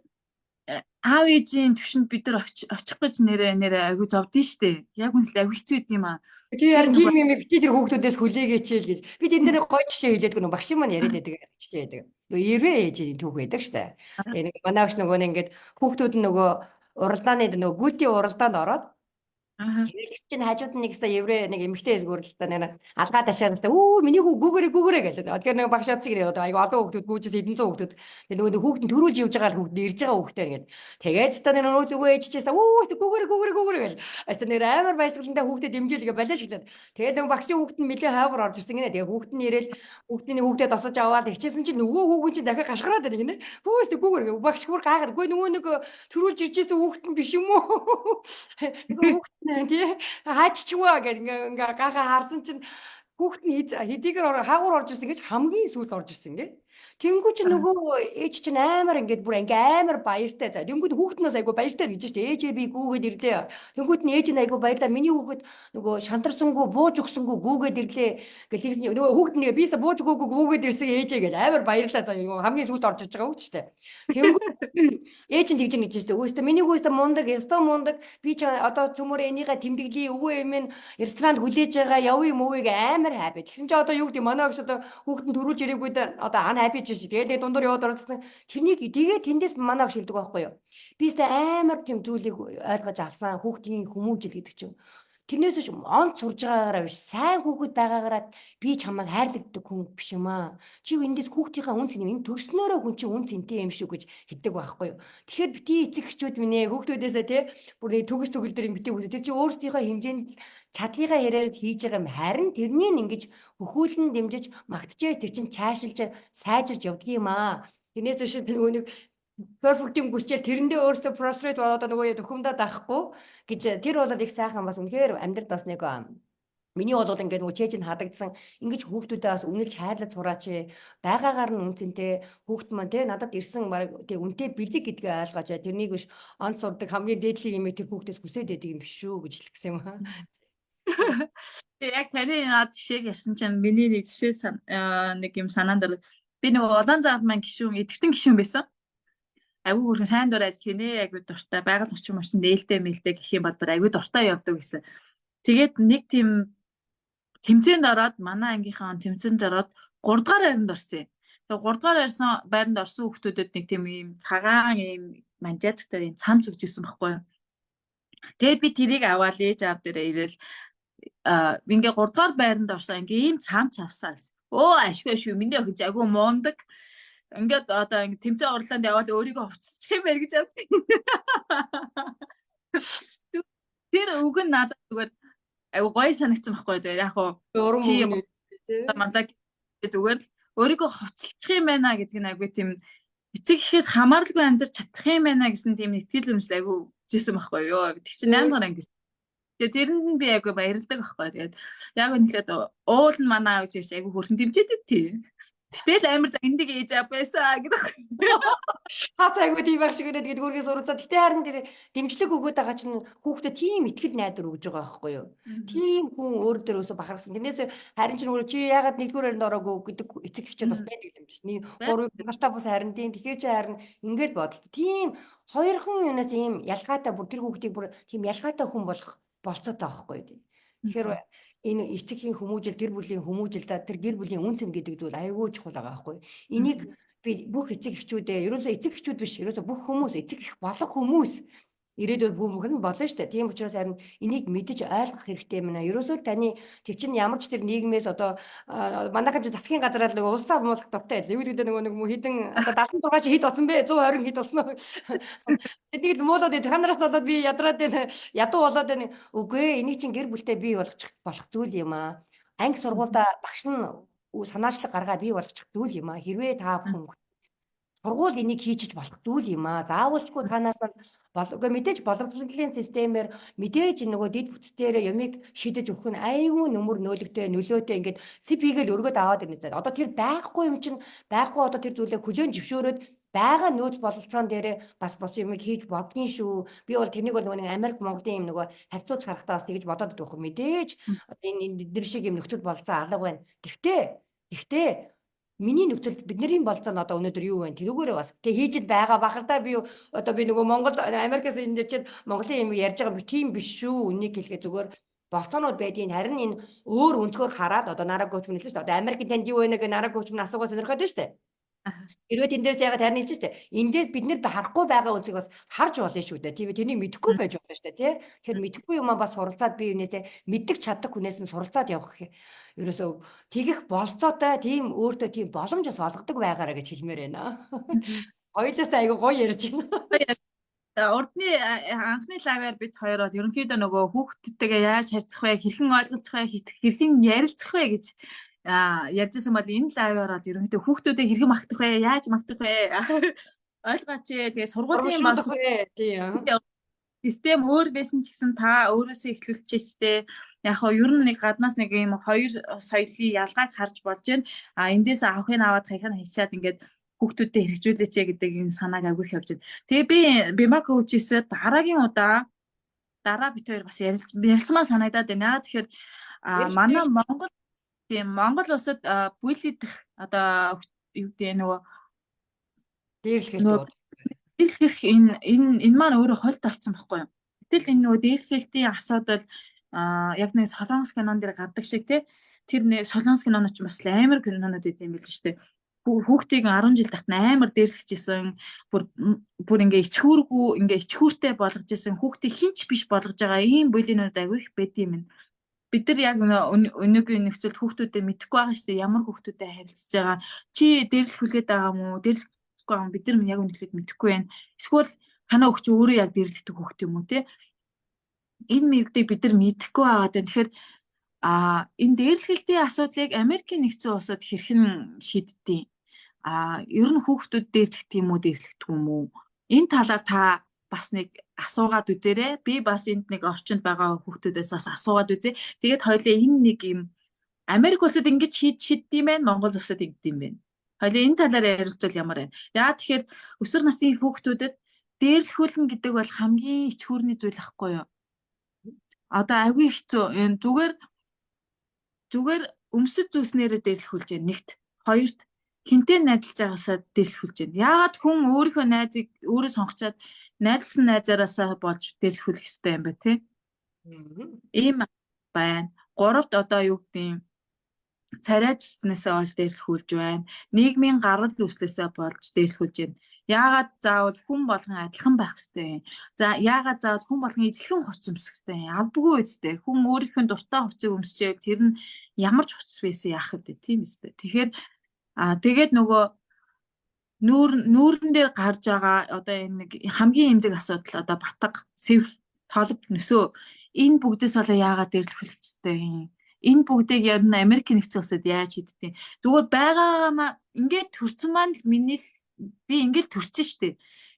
аав ээжийн төвшөнд бид нар очих гэж нэрээ агүй зовдсон штэ. Яг үнэхээр агүй хэцүү байд юм аа. Тэгээ яар тийм юм би тэр хүүхдүүдээс хүлээгээч л гэж. Би тэнд дээр гоё жишээ хэлээд гэнэ багш маань яриад байдаг жишээ байдаг. Нөгөө 90 ээжийн түүх байдаг штэ. Тэгээ нэг манай багш нөгөө ингээд хүүхдүүд нь нөгөө уралдааны нөгөө гүйлтийн уралдаанд ороод Тэгээс чинь хажууд нь нэг ста еврей нэг эмэгтэй эсгүүр л та нэг алгаа ташаанастай миний хүү гүгэрээ гэлээ. Тэгэхээр нэг багш одсыг ирээд айгу олон хүүхдүүд гүйжээс 700 хүүхдүүд тэгээ нөгөө хүүхд нь төрүүлж явж байгаа хүүхд ирж байгаа хүүхдээ ингээд тэгээд ста нэг нөгөө ээжчээсээ гүгэрээ гэл. Аста нэг амар баясгалантай хүүхдэд дэмжүүлгээ балиа шиглээд тэгээд нөгөө багшийн хүүхд нь нэлээ хавар орж ирсэн гинэ. Тэгээ хүүхд нь ирээл хүүхдийн хүүхдэд тосож аваад хичээсэн чинь нөгөө хүүхэн чинь дахиад гашгараад байна гинэ. Хүүхд гүгэр багш бүр гаагаад үгүй нөгөө нэг төрүүлж иржсэн хүүхд нь биш юм уу? Нөгөө тий хааччихваа гэх ингээ гахаа харсан чинь хүүхэд нь хэдийгээр хаагуур орж ирсэн гэж хамгийн сүүлд орж ирсэн гээ. Тэнгүү чи нөгөө ээж чинь амар ингээд бүр ингээ амар баяртай. За тэнгүүд хүүхднээс айгу баяртай гэж штэ. Ээжээ би гүүгээд ирлээ. Тэнгүүд нь ээж нь айгу баярлаа. Миний хүүхэд нөгөө шантарсангүй бууж өгсөнгүй гүүгээд ирлээ. Гэл тэгсэн нөгөө хүүхэд нь бисаа бууж өгөөгүй гүүгээд ирсэн ээжээ гэж амар баярлаа. За хамгийн сүүлд орж ирж байгаа хүүхэд штэ. Тэнгүүд ээж нь тэгж ингэж штэ. Өөстө миний хүүхдээ мундаг, ёстой мундаг. Би ч одоо цөмөр энийгээ тэмдэглэе. Өвөө эмээ нь ресторанд хүлээж байгаа явъя мөвийг амар хайпаа. Тэгсэн чи одоо юу гэдэг манай огш одоо хүүхэд нь төрүүлж ирээгүй одоо ан хайпиж шээ. Тэгээд нэг дундуур яваад орсон. Тэрнийг тэгээд тэндээс манай огш хэлдэг байхгүй юу? Би сте амар тийм зүйлийг ойлгож авсан. Хүүхдийн хүмүүжил гэдэг чинь. Тэрнээс ч онц сурж байгаагаараа биш сайн хүүхэд байгаагаараа би чамайг хайрладаг хүн биш юм аа. Чи эндээс хүүхдийнхаа үн цэнийг энэ төрснөөрөө хүн чи үн цэнтэй юм шүү гэж хэлдэг байхгүй юу. Тэгэхээр бити эцэг эхчүүд минь ээ хүүхдүүдээсээ те бүр төгс төгөл дээр бити хүүхдүүд тэр чи өөрсдийнхөө хэмжээнд чадлыгаа яриад хийж байгаа юм харин тэрнийг ингэж хөхүүлэн дэмжиж магтжээ тэр чин цаашилж сайжирж явдгийм аа. Тэрнээс биш нөгөө нэг perfect-ийн хүсчээ тэрэндээ өөртөө frustrate болоод нөгөө төхөмдөд авахгүй гэж тэр бол их сайхан бас үнэхээр амьдрал бас нэг миний бол ингээд нөгөө чэйж нь хадагдсан ингэж хүүхдүүдээ бас үнэлж хайрлаж сураач байгаагаар нь үнцэнтэй хүүхд маань те надад ирсэн баг тий үнтэй бэлэг гэдгээ ойлгооч тэрнийг биш онц сурдаг хамгийн дээдлийн юм тэр хүүхдээс хүсээд байдаг юм биш шүү гэж хэлсэн юм аа. Яг таны над жишээг ярьсан чинь миний нэг жишээ нэг юм санаанд ороод би нөгөө улаан заад маань гишүүн идэвхтэн гишүүн байсан. Айгүй хөрхэн сайн дураа ажил хийнэ, айгүй дуртай байгаль орчин орчин нээлттэй мэлтэй гэх юм бол айгүй дуртай явдаг гэсэн. Тэгээд нэг тийм тэмцээнд ороод манай ангийнхаа тэмцээнд ороод 3 дугаар байранд орсон юм. Тэгээд 3 дугаар байранд орсон хүүхдүүдэд нэг тийм ийм цагаан ийм манжаадтай ийм цамц өгч ирсэн байхгүй юу. Тэгээд би тэрийг аваад ээж аав дээрээ ирээл ингээ 3 дугаар байранд орсон ингээ ийм цамц авсаа гэсэн. Өө ашгүй минь охин айгүй мундаг. Ингээд одоо ингэ тэмцээн орлоонд яваад өөрийгөө хувцсчих юм байр гэж авдаг. Тэр үг нь надад зүгээр айгүй гоё санагдсан байхгүй зүгээр яг хуу Уран чи мөнгөний манлаг зүгээр л өөрийгөө хувцалчих юм байна гэдэг нь айгүй тийм эцэг ихээс хамааралгүй амьдарч чадах юм байна гэсэн тийм итгэл өмсөл айгүй жисэн байхгүй юу. Тэг чи 8 дугаар анги. Тэгээ тэрэнд нь би айгүй баярлдаг байхгүй. Тэгээд яг үнэхээр уул нь манай аав гэж айгүй хөрхөн дэмжээдэг тий. Гэтэл амар загиндаг ээж аав байсан гэдэг. хас айгүй тийм байх шиг гэдэг өөргөө суралцаа. Гэтэ харин тэр дэмжлэг өгөөд байгаа чинь хүүхдэд тийм итгэл найдвар өгж байгаа байхгүй юу? Тийм хүн өөр дээрөөсө бахархсан. Тэрнээс харин ч нөгөө чи яагаад нэгдүгээр байранд ороогүй гэдэг эцэг эхчүүд бас байдаг юм чинь. Нэг 3 гартаа бас харин тийм тэгэхээр чи харин ингээд бодлоо. Тийм хоёрхан юунаас ийм ялгаатай бүр тэр хүүхдийг бүр тийм ялгаатай хүн болох болцоотой байхгүй юу? Тэгэхээр энэ эцэгхийн хүмүүжил, гэр бүлийн хүмүүжил, тэр гэр бүлийн үн цэн гэдэг зүйл аюул чухал байгаа байхгүй юу? Энийг би бүх эцэг эхчүүдээ ерөөсөө эцэг эхчүүд биш ерөөсөө бүх хүмүүс эцэг эх болох хүмүүс ирээдүйд бүхэн болно шүү дээ. Тийм учраас харин энийг мэдэж ойлгох хэрэгтэй юм аа. Ерөөсөө л таны тэг чин ямар ч тэр нийгмээс одоо манайхан засгийн газараа л нөгөө улсаа муулах дуртай байсан. Юу гэдэг нөгөө нэг хідэн одоо 76 чи хэд болсон бэ? 120 хэд болсон уу? Тэнийг муулаад та нараас надад би ядраад байна. Ядуу болоод байна. Үгүй ээ энийг чин гэр бүлтэй бий болгочих болох зүйл юм аа. Анги сургуультай багш нь санаачлаг гаргаа бий болгочих зүйл юм аа. Хэрвээ та бүхэн сургууль энийг хийчих болох зүйл юм аа. Заавалчгүй танаас нь үгүй мэдээж боловсролын системээр мэдээж нөгөө дид бүтцээр ямиг шийдэж өгөх нь айгүй нөмөр нөлөөтэй ингээд CP-гээл өргөд аваад ирнэ. Одоо тэр байхгүй юм чинь байхгүй одоо тэр зүйлээ хүлээн зөвшөөрөөд байгаа нөөц бололцоон дээр бас юмыг хийж бодгийн шүү. Би бол тэрнийг бол нөгөө Америк Монголын юм нөгөө харьцуулж харахтаа бас тэгж бодоод идэх юм мэдээж энэ эдгээр шиг юм нөхцөл бололцоо алга байна. Гэхдээ миний нөхцөлд бидний болцоо нь одоо өнөөдөр юу вэ? Тэрүүгээрээ бас тэгээ хийж байгаа бахардаа би одоо би нөгөө Монгол Америкээс энэ дэвчээд Монголын юм ярьж байгаа тийм биш шүү. Үнийг хэлэхэд зүгээр болцоонууд байдгийг харин энэ өөр өнцгөр хараад одоо нараа коуч мэлсэн шүү дээ. Одоо Америкийн танд юу вэ гэх нараа коуч мэн асуугаад сонирхоод байна шүү дээ. Хэрвээ тэн дээрс ягаад харин хийж штэ. Энд дээр бид нэр харахгүй байгаа үнцгийг бас харж болно шүү дээ. Тийм тэрнийг мэдэхгүй байж болно штэ тий. Тэгэхээр мэдэхгүй юмаа бас суралцаад би юунээсээ мэддэг чаддаг хүнээс нь суралцаад явах гэх. Ерөөсөө тэгэх болцоотой тийм өөртөө тийм боломж бас олгодог байгаараа гэж хэлмээр байна. Хоёулаас айгу гоё ярьж байна. Урдны анхны лаваар бид хоёроо ерөнхийдөө нөгөө хүүхдтэйгээ яаж харьцах вэ, хэрхэн ойлгох вэ, хэрхэн ярилцах вэ гэж ярьжсэн бол энэ лаваар бол ерөнхийдөө хүүхдүүдэд хэрхэн магтах вэ, яаж магтах вэ ойлгооч. Тэгээ сургуулийн бас систем өөр байсан ч гэсэн та өөрөөсөө эхлүүлчихтэй. Яг хоо ер нь нэг гаднаас нэг юм хоёр соёлын ялгааг харж болж байна. Эндээс авахыг аваад хаяхаа хийчаад ингээд хүүхдүүдэд хэрэгжүүлээч гэдэг энэ санааг агуулх явж байна. Тэгээ би Бимак коучээс дараагийн удаа бид хоёр бас ярилцмаар санагдаад байна. Тэгэхээр манай Монгол улсад бүлэдэх одоо юу гэдэг нөгөө дээрлэх энэ маань өөрөө хольт олцсон байхгүй юу? Гэтэл энэ нөгөө дээрлэлтийн асуудал яг нэг солонгос кинон дээр гардаг шиг тэр солонгос кинонууд ч бас амар кинонууд идэм билээ шүү дээ. Хүүхдийг 10 жил тахт амар дээрлэхжсэн бүр ингээ ичхүүртэй болгож исэн хүүхдийг хинч биш болгож байгаа ийм бүлийнүүд аягүй их байд юм. Бид нар яг өнөөгийн нөхцөлд хүүхдүүдэд мэдэхгүй байгаа шүү дээ. Ямар хүүхдүүдэд харилцаж байгаа. Чи дээрлэх хүлээд байгаа юм уу? Дээрлэхгүй байгаа юм. Бид нар яг үнэхээр мэдэхгүй байна. Эсвэл танаа өгч өөрөө яг дээрлэхдэг хүүхд юм уу те? Энэ мэгдийг бид нар мэдэхгүй байгаа. Тэгэхээр энэ дээрлэхэлтийн асуудлыг Америкийн нэгдсэн улсад хэрхэн шийддэг? Ер нь хүүхдүүд дээрлэхдэг юм уу, дээрлэхдэг юм уу? Энэ талаар та бас нэг асуугаад үзээрэй. Би бас энд нэг орчинд байгаа хүүхдүүдээс бас асуугаад үзье. Тэгээд хоёлаа энэ нэг юм Америк улсад ингэж шийддэг юм байна, Монгол улсад ингэдэг юм байна. Хоёлаа энэ талаар ярилцвал ямар байна? Яа тэгэхээр өсвөр насны хүүхдүүдэд дээрлэхүүлнэ гэдэг бол хамгийн ичхүүрний зүйл ахгүй юу? Одоо агүй хэцүү. Энэ зүгээр зүгээр өмсөж зүүснээрээ дэрлэхүүлж байна. Нэгт, хоёрт хинтээ найзалж байгаасаа дэрлэхүүлж байна. Яагаад хүн өөрийнхөө найзыг өөрөө сонгочоод найзлсан найзаараасаа болж дэрлэхүүлэх ёстой юм бэ те? Ийм байна. Гуравт одоо юу гэдэг юм? Царай зүснээсээ олж дэрлэхүүлж байна. Нийгмийн гарал үүслээсээ болж дэрлэхүүлж байна. Яагаад заавал хүн болгон адилхан байх ёстой юм? За яагаад заавал хүн болгон ижилхэн хувцас өмсөх ёстой юм? Албагүй үстэй. Хүн өөрийнхөө дуртай хувцсыг өмсчээл тэр нь ямар ч хувцас байсан яах вэ? Тийм үстэй. Тэгэхээр тэгээд нөгөө нүүрэн дээр гарч байгаа одоо энэ нэг хамгийн эмзэг асуудал одоо батга, сэв, толб, нөсөө энэ бүгдээс болоо яагаад дэрлэхүүлэх ёстой юм? Энэ бүгдийг ер нь Америк нэгдсэн улсад яаж хийдтэй? Зүгээр байгаагаа ингээд төрцөн маань л би ингээд төрсөн шүү дээ.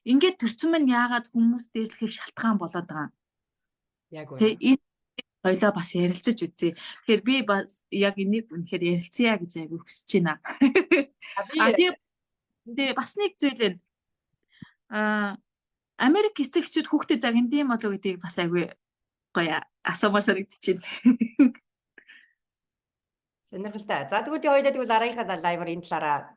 Ингээд төрцөн маань яагаад хүмүүс дэрлэхийг шалтгаан болоод байгаа юм? Яг үнэ. Тэгээ энэ хоёлоо бас ярилцаж үзье. Тэгэхээр би бас яг энийг үнэхээр ярилцъя гэж яг хүсэж байна. Тэгээ бас нэг зүйл байна. Америк эцэгчүүд хүүхдэд загнадсан болов уу гэдгийг бас агүй гоё асуумаар санагдчихэв. Сонирхолтой. За тэгвэл хоёулаа тэгвэл дараагийнхаа лайваар энэ талаараа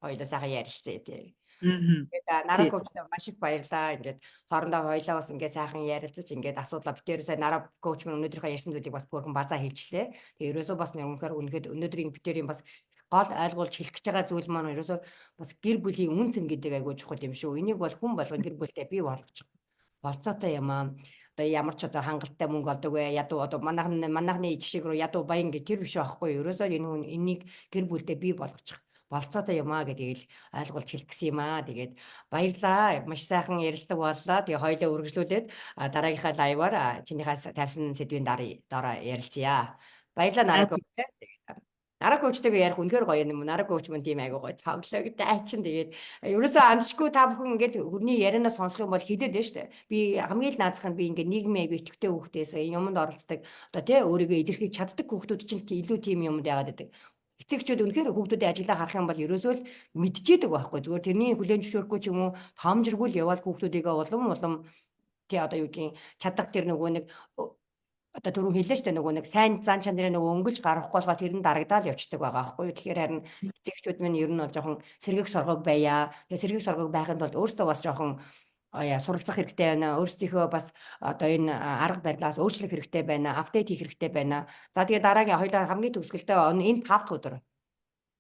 хоёулаа сайхан ярилцъя тий. Тэгээд нараа коучтой маш их баярлаа. Ингээд хоорондоо хоёулаа бас ингээд сайхан ярилцаж ингээд асуудлаа битээр сая нараа коуч мань өнөөдрийнхөө ярьсан зүйлийг бас бүрхэн базаа хэлчихлээ. Тэгээ ерөөсөө бас үнэхээр өнөөдрийн битээрийн бас гол ойлгуулж хэлэх гэж байгаа зүйл маань ерөөсөө бас гэр бүлийн үнцэн гэдэг айгүй чухал юм шүү. Энийг бол хүн болгон гэр бүлдээ бий болгож болцоотой юм аа. Одоо ямар ч одоо хангалттай мөнгө олдог вэ? Ядуу одоо манайхны жишээг рүү ядуу баян гэх тэр биш байхгүй. Ерөөсөө энийг гэр бүлдээ бий болгочих болцоотой юм аа гэдгийг л ойлгуулж хэлэх гэсэн юм аа. Тэгээд баярлаа. Маш сайхан ярилцлага боллоо. Тэгээ хоёлоо үргэлжлүүлээд дараагийнхаа лайваар чинийхээ тавьсан сэдвийн дараа ярилцъя. Баярлалаа нараа коуч. Нараа коучтэйгээ ярих үнэхээр гоё юм. Нараа коуч мань тийм айгуу гоё цавглаа гэдэг айчин. Тэгээд ерөөсөө амжчихгүй та бүхэн ингээд хүний ярианаа сонсох юм бол хилээд байна шүү дээ. Би хамгийн л наазах нь би ингээд нийгмийн аягүй идэвхтэй хүүхдээс юмд оролцдог. Одоо тий өөрийгөө илэрхийлж чаддаг хүүхдүүд чинь илүү тийм юмд яагаад гэдэг. Эцэгчүүд үнэхээр хүүхдүүдийн ажиглаа харах юм бол ерөөсөө л мэдчихэдэг байхгүй. Зүгээр тэрний хүлэн зөвшөөрөхгүй ч юм уу тоомжиргүй л яваад хүүхдүүдийгээ улам тий одоо юу гэдгийг чадах тэр нөгөө нэг одоо түрүү хэллээ шүү дээ нөгөө нэг сайн зан чанарын нөгөө өнгөлж гарахгүй болохоор тэр нь дарагдаал явцдаг байгаа байхгүй юу. Тэгэхээр харин эцэгчүүд минь ер нь бол жоохон сэргэг соргог байя. Тэгээ сэргэг соргог байхын тулд өөртөө бас жоохон суралцах хэрэгтэй байна. Өөрсдийнхөө бас одоо энэ арга барилаас өөрчлөх хэрэгтэй байна. Апдейт хийх хэрэгтэй байна. За тэгээ дараагийн хоёлаа хамгийн төгсгөлтэй энэ 5 өдөр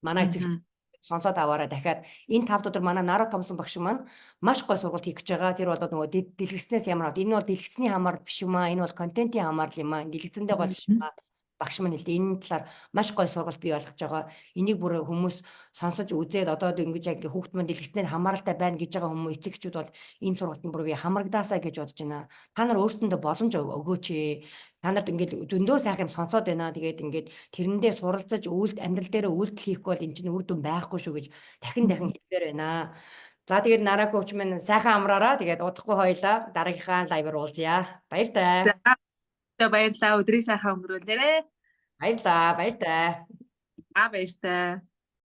манай эцэгч сонсоод аваараа дахиад энэ 5 өдөр манай Нараа Томсон багш маань маш гой сургалт хийх гэж байгаа. Тэр бол нөгөө дэлгэцнээс ямар аваад энэ бол дэлгэцний хамаар биш юм аа. Энэ бол контентын хамаар юм аа. Дэлгэцэндээ гол биш юм аа. Багш маань хэлдэг энэ талаар маш гой сургалт бий болгож байгаа. Энийг бүр хүмүүс сонсож үзээд одоо ингэж яг хүүхд маань дэлгэцнээр хамааралтай байна гэж байгаа хүмүүс эцэгчүүд бол энэ сургалтын бүр би хамрагдаасаа гэж бодож байна. Та нар өөрсөндөө боломж өгөөч. Та нарт ингээд зөндөө сайхан юм сонсоод байна. Тэгээд ингээд тэрэндээ суралцаж амьдрал дээр үйлдэл хийхгүй бол эн чинь үр дүн байхгүй шүү гэж дахин хэлмээр байна. За тэгээд нараа коуч минь сайхан амраараа тэгээд удахгүй хоёлаа дараагийнхаа лайваар уулзъя. Баяр таа. За баярлалаа. Өдрийг сайхан өнгөрүүлээрэй. Баярлалаа. Баяр таа. Баяр таа.